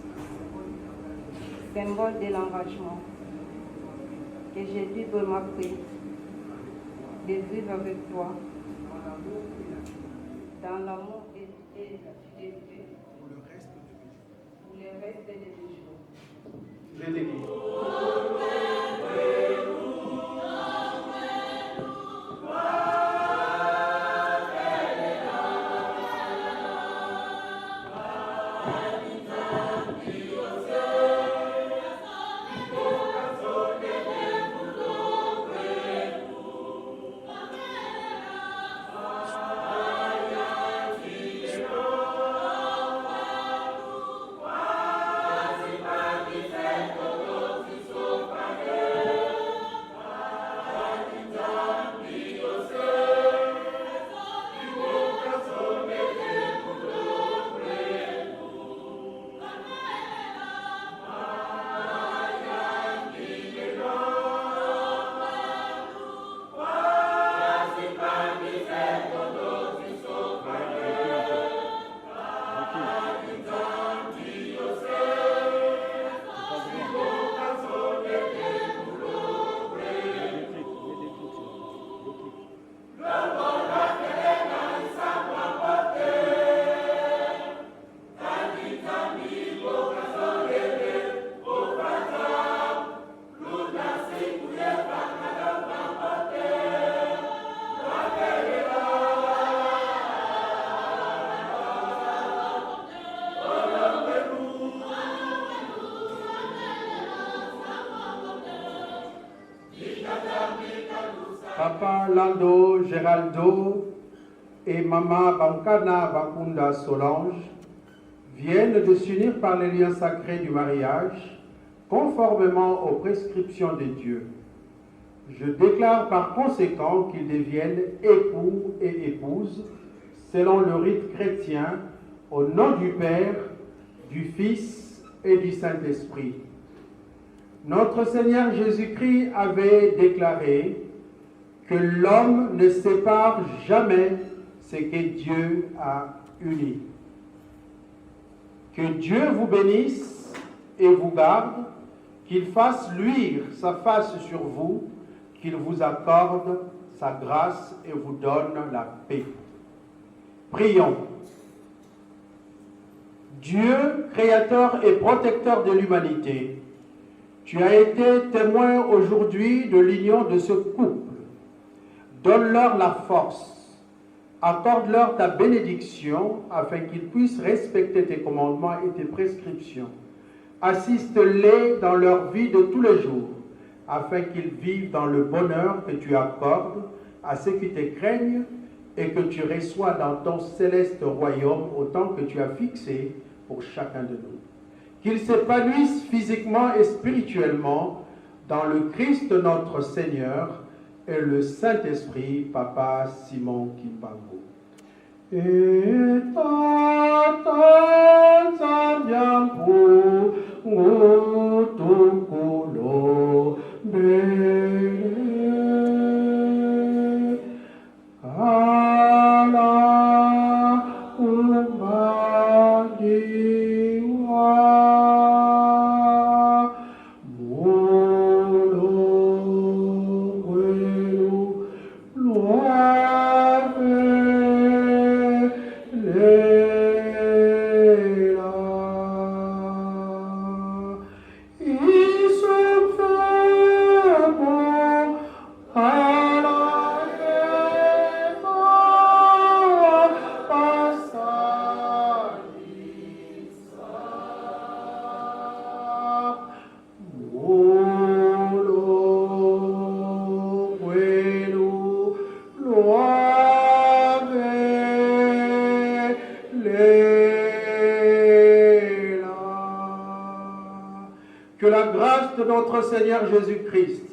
symbole de l'engagement, que j'ai librement pris de vivre avec toi dans l'amour et la fidélité pour le reste de mes jours. Je te dis. Papa Lando Geraldo et Maman Bankana Bakunda Solange viennent de s'unir par les liens sacrés du mariage, conformément aux prescriptions de Dieu. Je déclare par conséquent qu'ils deviennent époux et épouses, selon le rite chrétien, au nom du Père, du Fils et du Saint-Esprit. Notre Seigneur Jésus-Christ avait déclaré que l'homme ne sépare jamais ce que Dieu a uni. Que Dieu vous bénisse et vous garde, qu'il fasse luire sa face sur vous, qu'il vous accorde sa grâce et vous donne la paix. Prions. Dieu, créateur et protecteur de l'humanité, tu as été témoin aujourd'hui de l'union de ce couple. Donne-leur la force Accorde-leur ta bénédiction afin qu'ils puissent respecter tes commandements et tes prescriptions. Assiste-les dans leur vie de tous les jours, afin qu'ils vivent dans le bonheur que tu accordes à ceux qui te craignent et que tu reçois dans ton céleste royaume au temps que tu as fixé pour chacun de nous. Qu'ils s'épanouissent physiquement et spirituellement dans le Christ notre Seigneur et le Saint-Esprit, Papa Simon Kimbango. Et Que la grâce de notre Seigneur Jésus-Christ,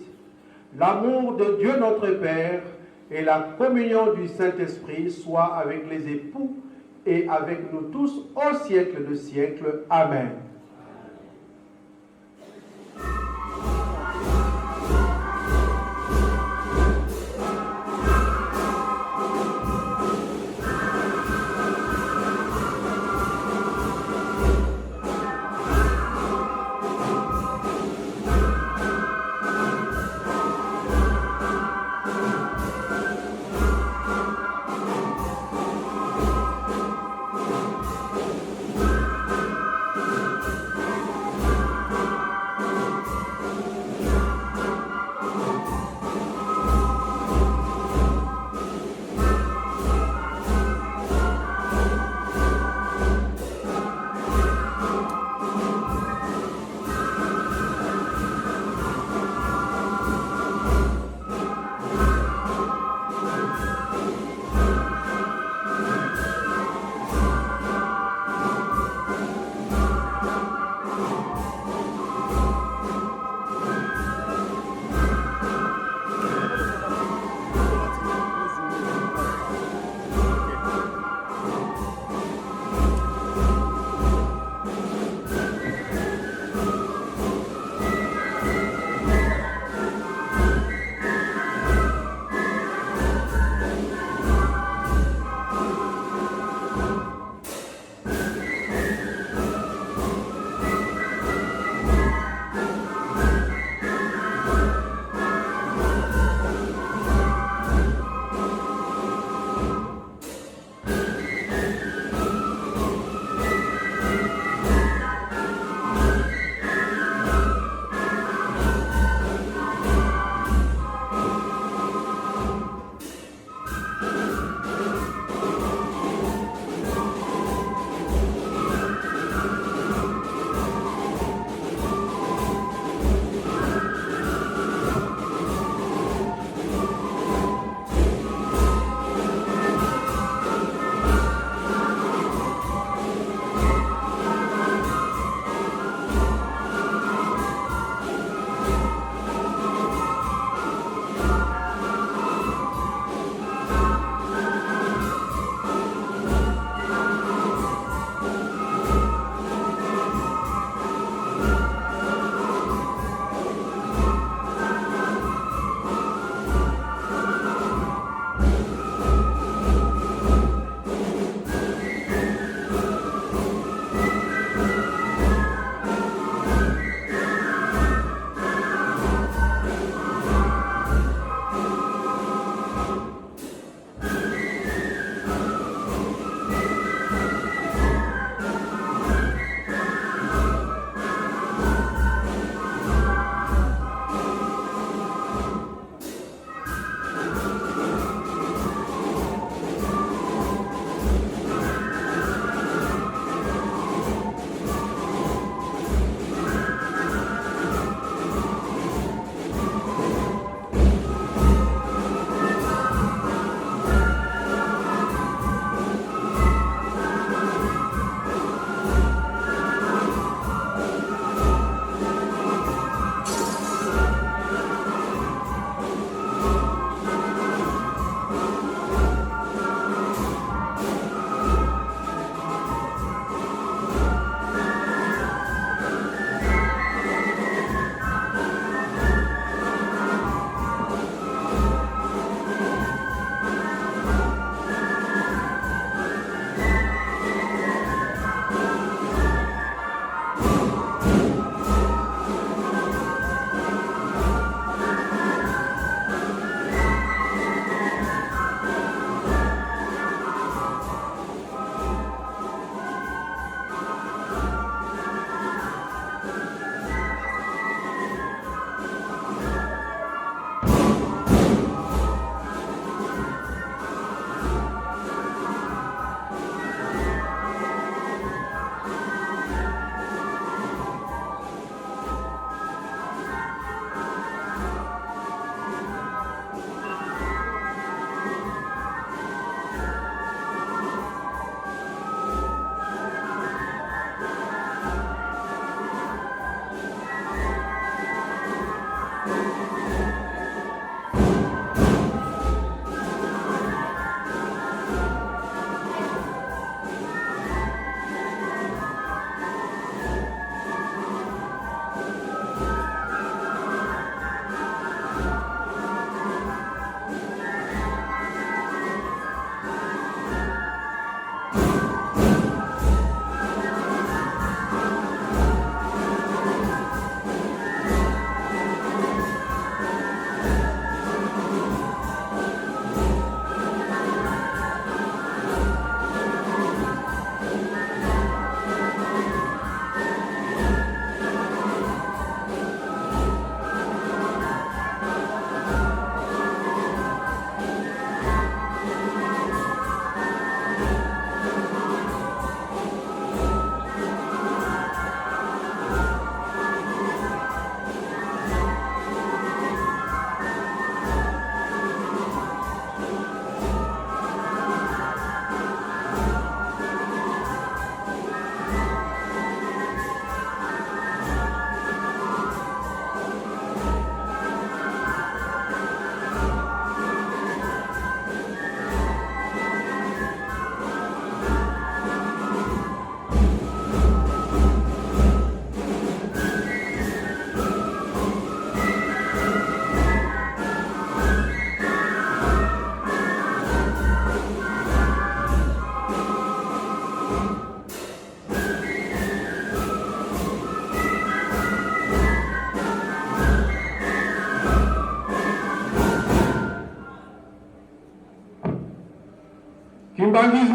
l'amour de Dieu notre Père et la communion du Saint-Esprit soient avec les époux et avec nous tous au siècle de siècles. Amen.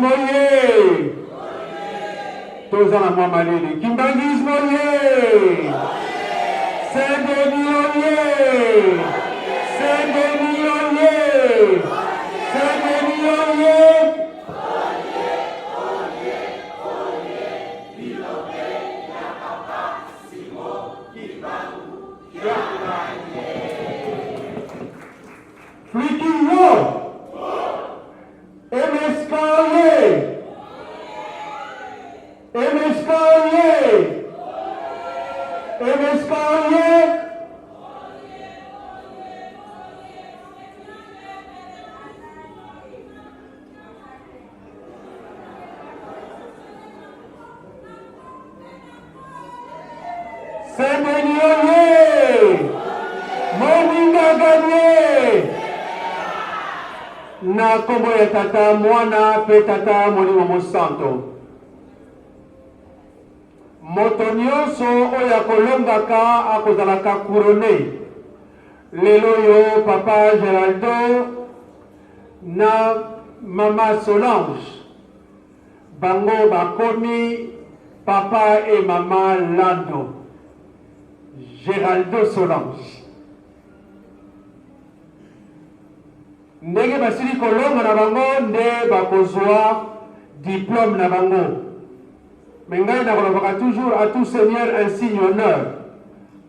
moye. Tozala mwa malele. Kimbangis moye. Saint-Denis oye. Saint-Denis oye. Saint-Denis oye. Fliquinho. Emescaie. Emescaie. Emescaie. Saint-Denis oye. Moninga gagné. Na kombo ya tata mwana pe tata molimo mosanto. Moto nyonso oyo akolongaka akozalaka couronné. Lelo yo papa Geraldo na mama Solange. Bango bakomi papa et mama Lando. Geraldo Solange. Ndenge basili kolonga na bango nde bakozwa diplôme na bango. Mais ngai nakolobaka toujours à tout seigneur un signe honneur.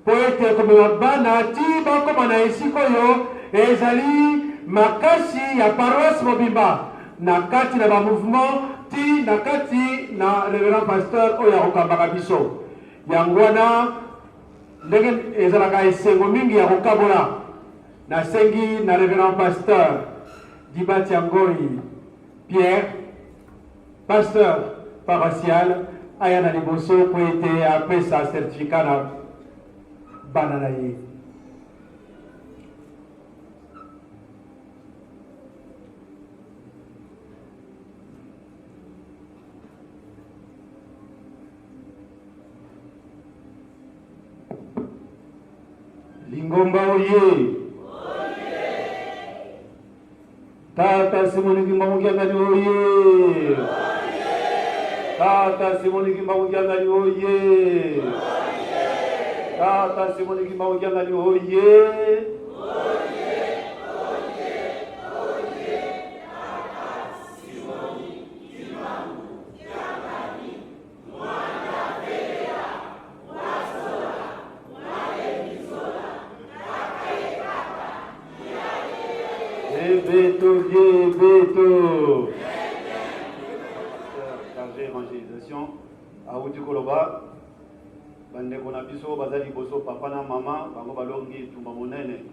Po ete komema bana ti bakoma na esika oyo ezali makasi ya paroisse mobimba na kati na bamouvement ti na kati na révérend pasteur oyo akokambaka biso. Yango wana ndenge ezalaka esengo mingi ya kokabola nasengi na révérend pasteur Dibati Angoi Pierre, pasteur paroissial aya na liboso po ete apesa certificat na bana na ye. Lingomba oye. Tata Simoni Kimbamugiangani oye. Tata Simoni Kimbamugiangani oye. Tata Simoni Kimbamugiangani oye. Beto. Chargé évangélisation à Outikoloba. Bandeko na biso bazali boso papa na mama bango balongi tumba monene.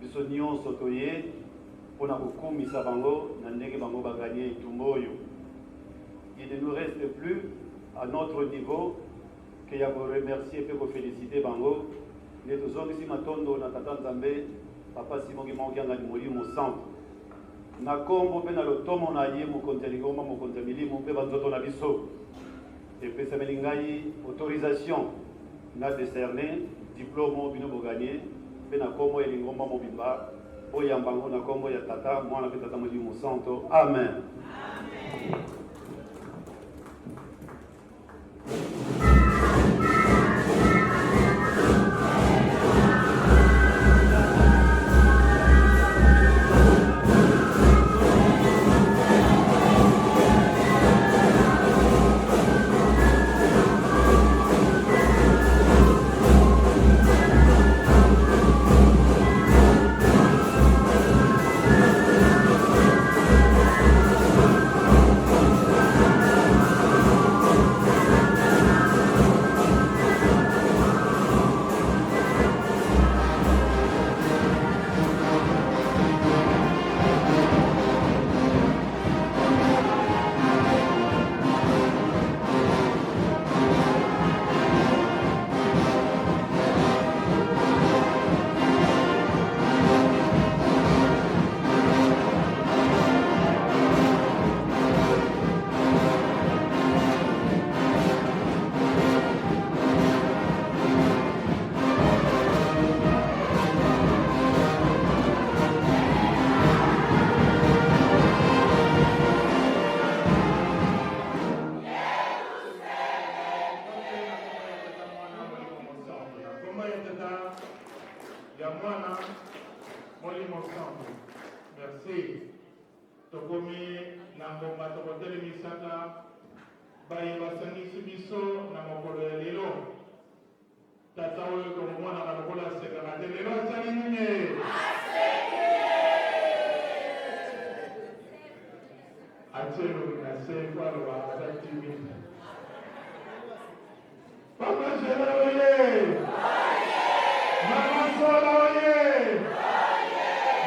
Biso nyonso toye pona kokumisa bango na ndenge bango baganye tumboyo. Il ne nous reste plus à notre niveau que ya ko remercier pe ko féliciter bango. Les tozongisi matondo na tata Nzambe papa Simon Kimbamugiangani molimo centre. Na kombo pe na lotomo na ye mokonzi ya lingomba mokonzi ya milimo mpe banzoto na biso epesameli ngai autorisation na décerné diplôme bino boganye mpe na kombo ya lingomba mobimba oyamba ngo na kombo ya tata mwana mpe tata molimo santo amen. Yamana, Molimo Sambo. Merci. Tokomi Nangoma Tokotele Misaka, Baye Basani Sibiso, Namokolo Lelo. Tata oyo tomona na lokola sekana te lelo asali nini? Achelo kase kwa lo ba timide. Papa Jela oye! Mama Sola oye!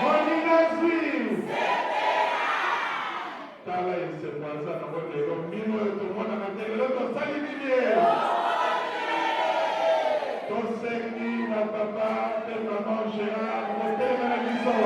Monika Swi! Tala ise kwanza na wote lelo mimo yo tomona na te lelo tosali nini? Conseil à papa et maman Gérard, montez à la maison.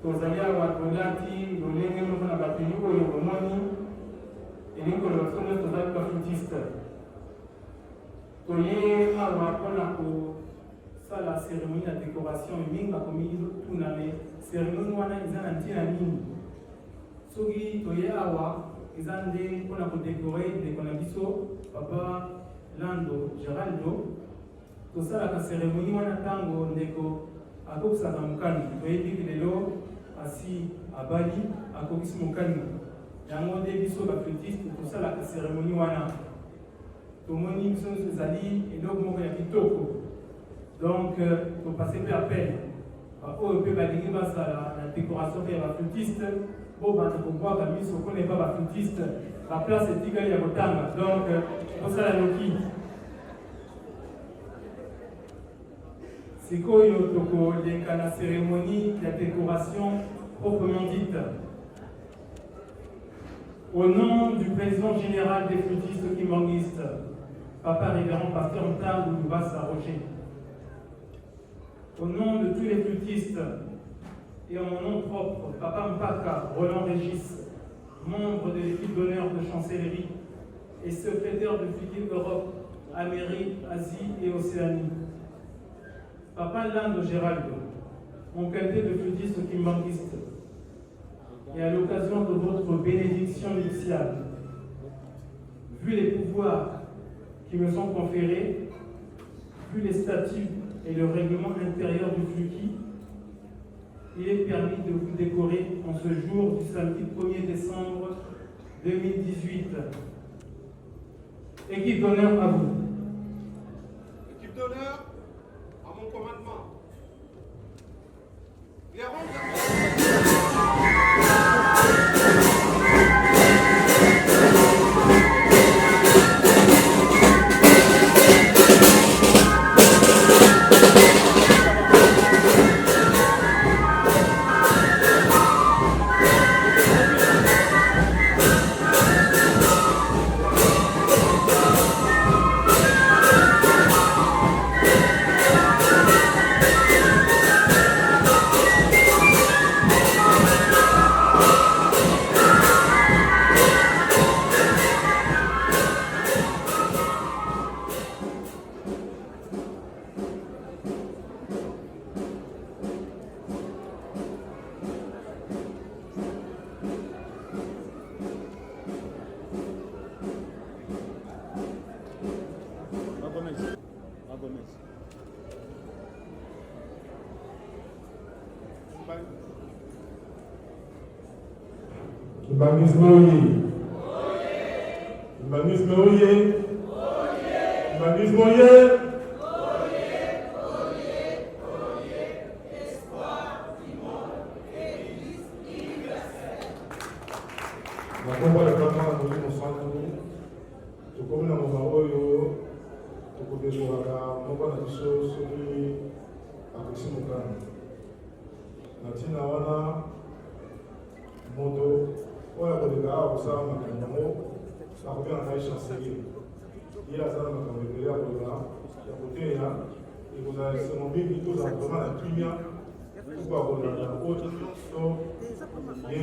Tozalia watolati lolenge moko na bato oyo bomoni elingi koloba songo tozali bafutiste toye awa mpona kosala cérémonie ya décoration mingi bakomi tuna me cérémonie wana eza na ntina nini soki toye awa eza nde mpona kodécore ndeko na biso papa Lando Geraldo tosalaka cérémonie wana ntango ndeko akokisaka mokani toyebi lelo asi abali akokisi mokani yango nde biso bafutiste tosalaka cérémonie wana tomoni biso nyonso ezali eloko moko ya kitoko donc topase mpe appel baoyo mpe balingi basala na décoration mpe ya bafutiste po banda kobwaka miso mpona epa bafutiste baplace etikali ya kotanga donc tosala loki sikoyo tokoleka na cérémonie de décoration proprement dite. Au nom du président général des flûtistes kimbanguistes, Papa Révérend Pasteur Ntangu Lubasa Roger, au nom de tous les flûtistes et en mon nom propre, Papa Mpaka Roland Régis, membre de l'équipe d'honneur de chancellerie et secrétaire de Flûtistes Europe, Amérique, Asie et Océanie, Papa Lando Geraldo, en qualité de flûtiste kimbanguiste, et à l'occasion de votre bénédiction nuptiale, vu les pouvoirs qui me sont conférés, vu les statuts et le règlement intérieur du flûti, il est permis de vous décorer en ce jour du samedi 1er décembre 2018. Équipe d'honneur à vous. maman. Imbamisme oye! Imbamisme oye! Imbamisme oye! Nakomba le kama na molimo santu tokomi na moba oyo tokodekolaka moko na biso soki akosi mokano na ntina wana moto oyo akoleka awa kosala makambo yango akobenga ngai chancelier ye aza na makambo ebele ya kolela ya koteya ekozala esengo mingi tozala vraimen na kimia po akolelaka na oyo to ye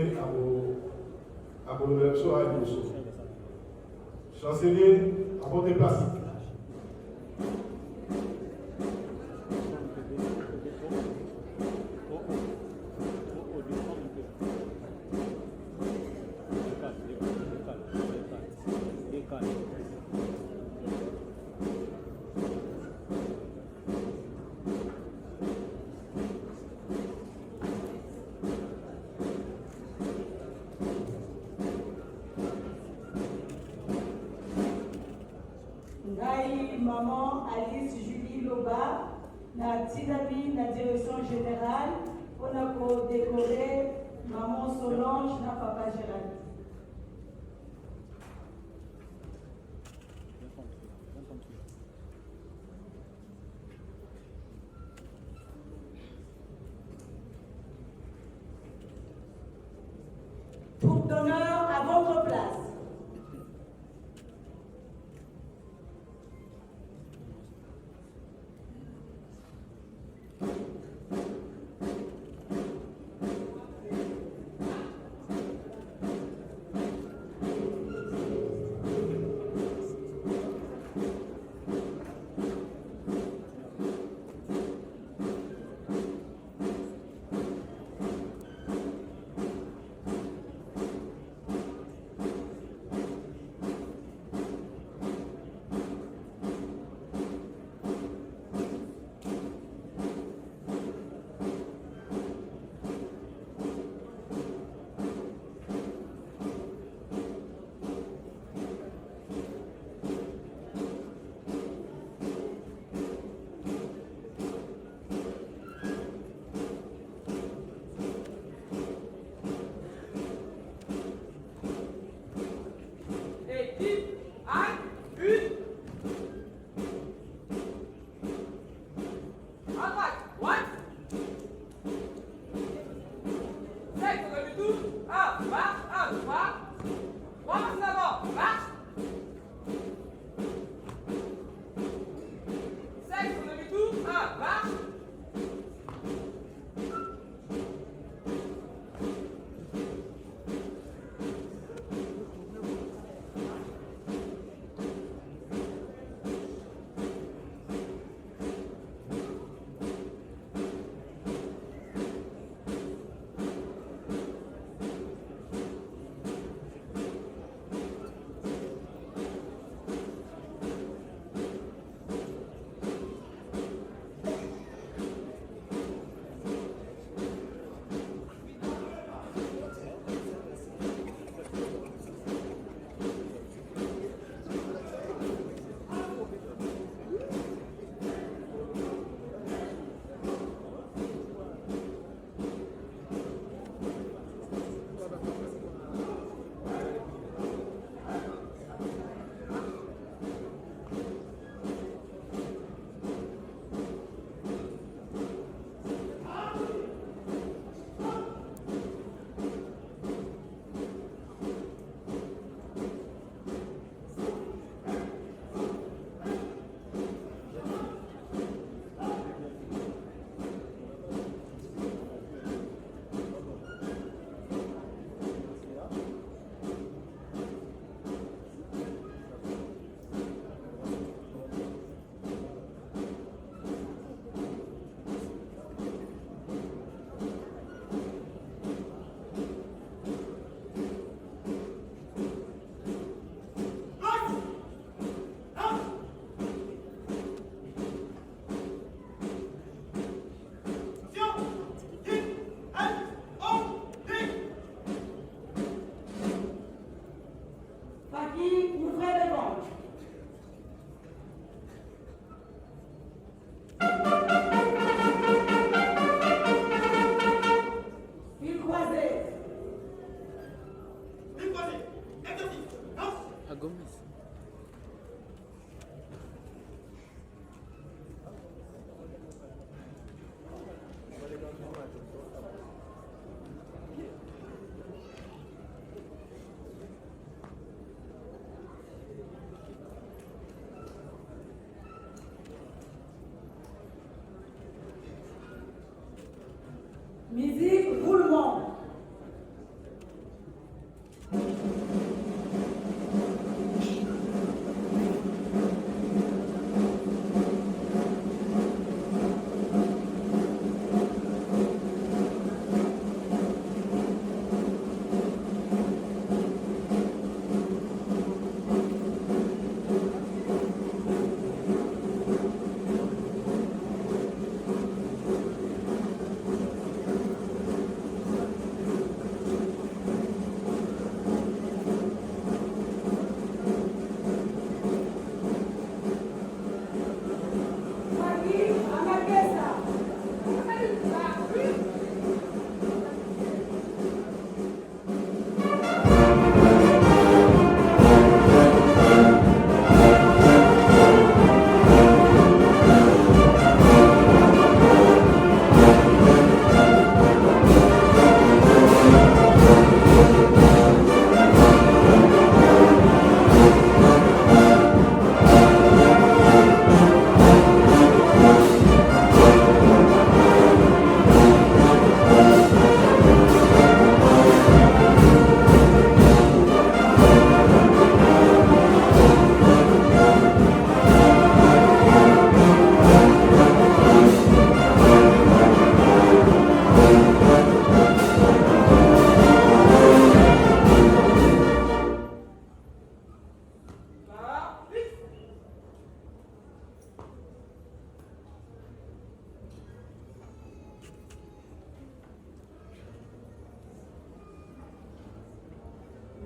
akolobela biso aya liboso chancelier aporte place. Maman Alice Julie Loba, na Tinabi, na direction générale, on a décoré Maman Solange, na Papa Gérald. Pour d'honneur à votre place.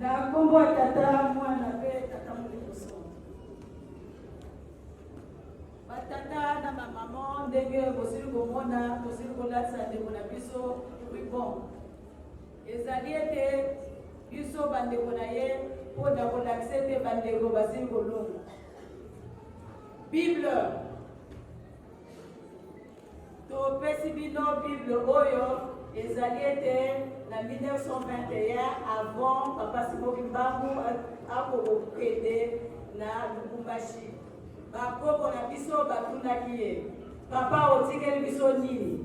Na kombo ya tata mwana pe tata molekoso. Batata na maman ndenge bosili komona bosili kolatisa ndeko na biso bon. Ezali ete biso bandeko na ye mpo na kolakisa ete bandeko basili kolonga. Bible topesi bino Bible oyo ezali ete na 1921 avant papa Simoki Mbangu akokende na Lubumbashi. Bakoko na biso batunaki ye papa otikeli biso nini?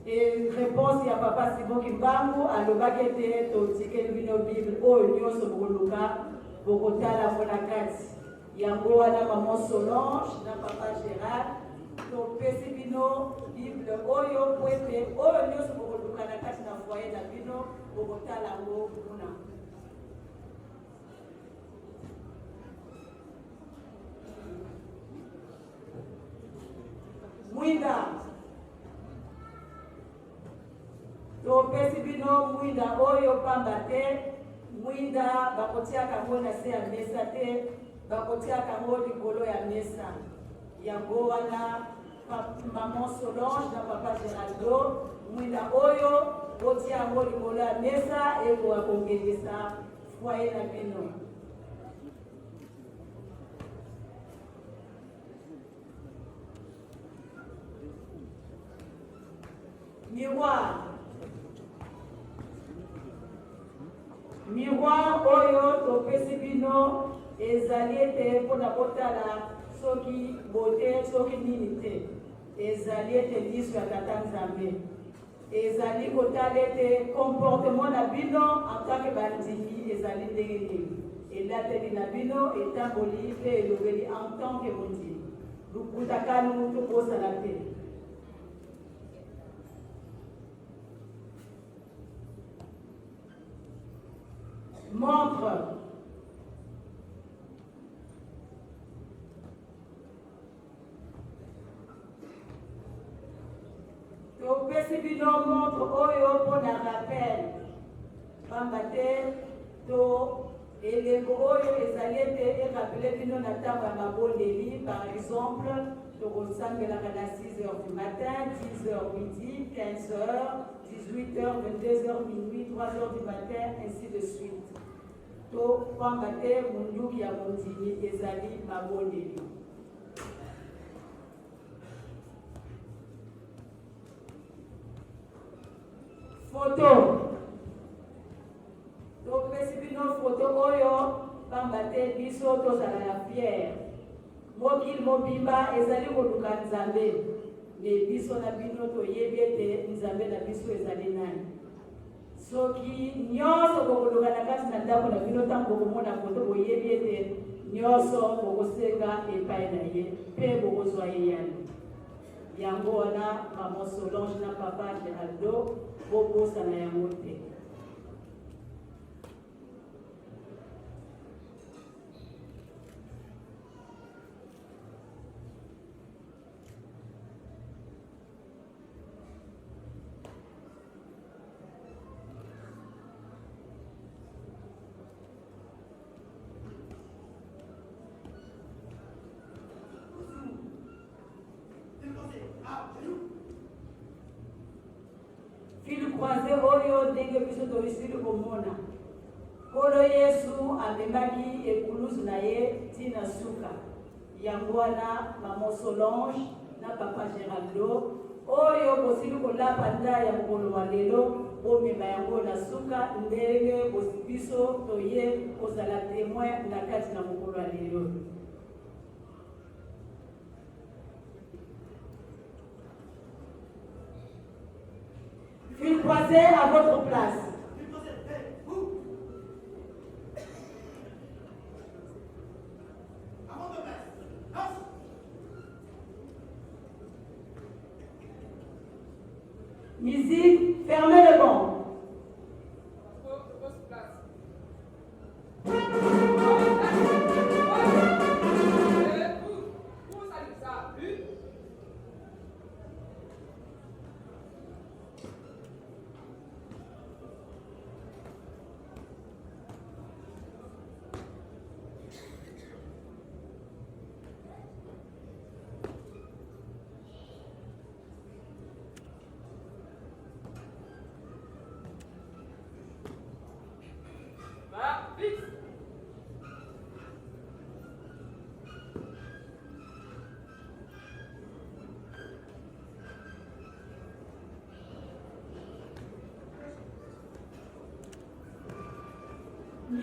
Et réponse ya papa Simoki Mbangu alobaki ete totikeli bino Bible oyo nyonso bokoluka bokotala mona kati. Yango wana maman Solange na papa Gérald topesi bino Bible oyo po ete oyo nyonso bokoluka na kati na foyer na bino bokotala yango kuna. Mwinda topesi bino mwinda oyo pamba te mwinda bakotiaka yango na se ya mesa te bakotiaka yango likolo ya mesa. Yango wana maman Solange na papa Geraldo mwinda oyo botia yango likolo ya mesa ekoka kongengisa foyer na bino. Miroir oyo topesi bino ezali ete mpona kotala soki bote soki nini te. Ezali ete liso ya tata Nzambe. Ezali kotala ete comportement na bino en tant que bandimi ezali ndenge nini. Elateli na bino etamboli mpe elobeli en tant que mondimi. Lukutakanu tokosala te. Montre. Topesi bino montre oyo mpona rappel. Pamba te to elembo oyo ezali ete erapele bino na ntango ya mabondeli. Par exemple, tokosambelaka na 6h du matin, 10h midi, 15h, 18h, 22h, minuit, 3h du matin, ainsi de suite. To pamba te munduki ya mondimi ezali mabondeli. Photo. Topesi bino photo oyo pamba te biso tozala na fiere. Mokili mobimba ezali koluka Nzambe. Me biso na bino toyebi ete Nzambe na biso ezali nani. Soki nyonso bokoluka na kati na ndako na bino ntango bokomona foto boyebi ete nyonso bokosenga epai na ye mpe bokozwa ye yani. Yango wana maman Solange na papa Geraldo bobosana yango te. Croisé oyo ndenge biso toisili komona kolo Yesu amemaki ekulusu na ye tina suka. Yango wana maman Solange na papa Geraldo oyo bosili kolapa nda ya mokolo wa lelo bomema yango na suka ndenge biso toye kozala témoin na kati na mokolo wa lelo. Fil croisé à votre place. Musique, fermez le banc.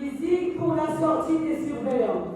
Musique pour la sortie des surveillants.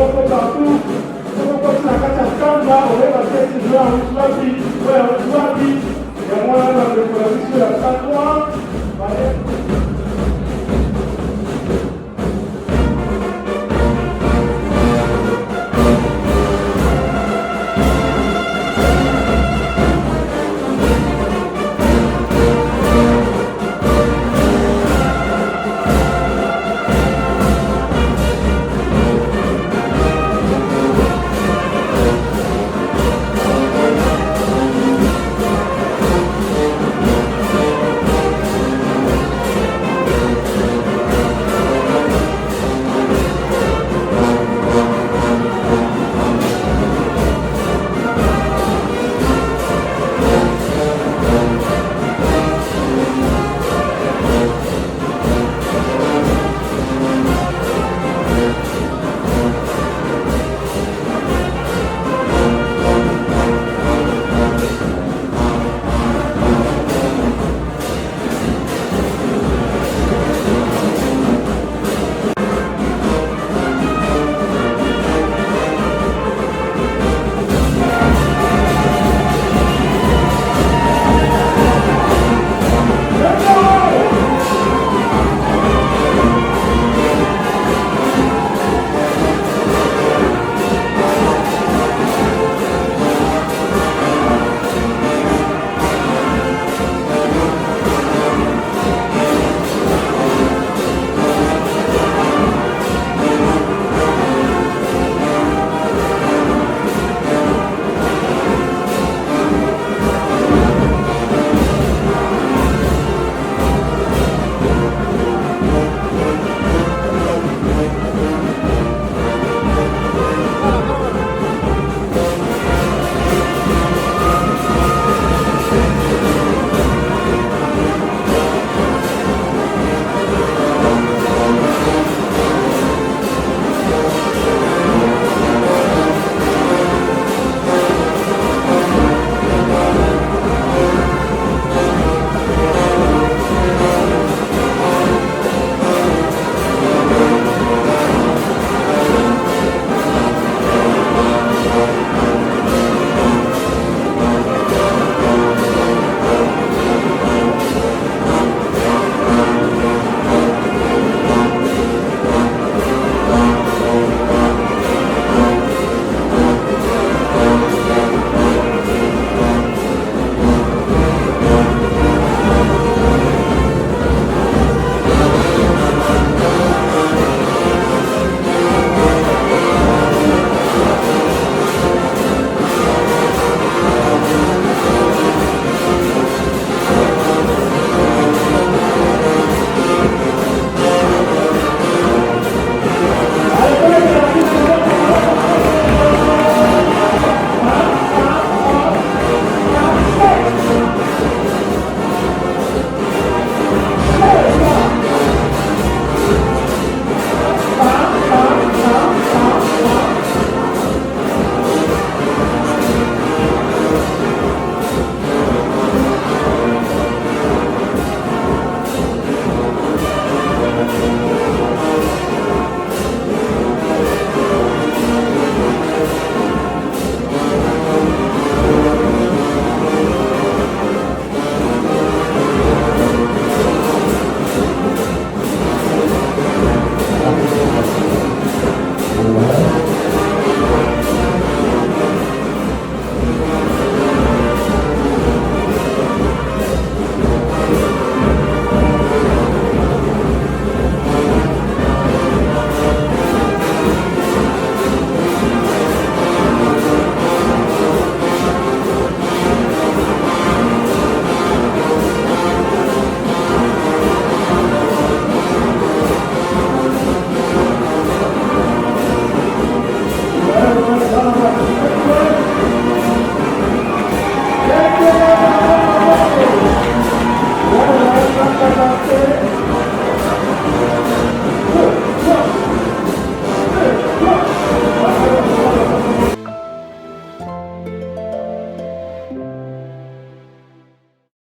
moko partout soko koti na kati ya kanda oyeba te esi zoya awuti wapi oyo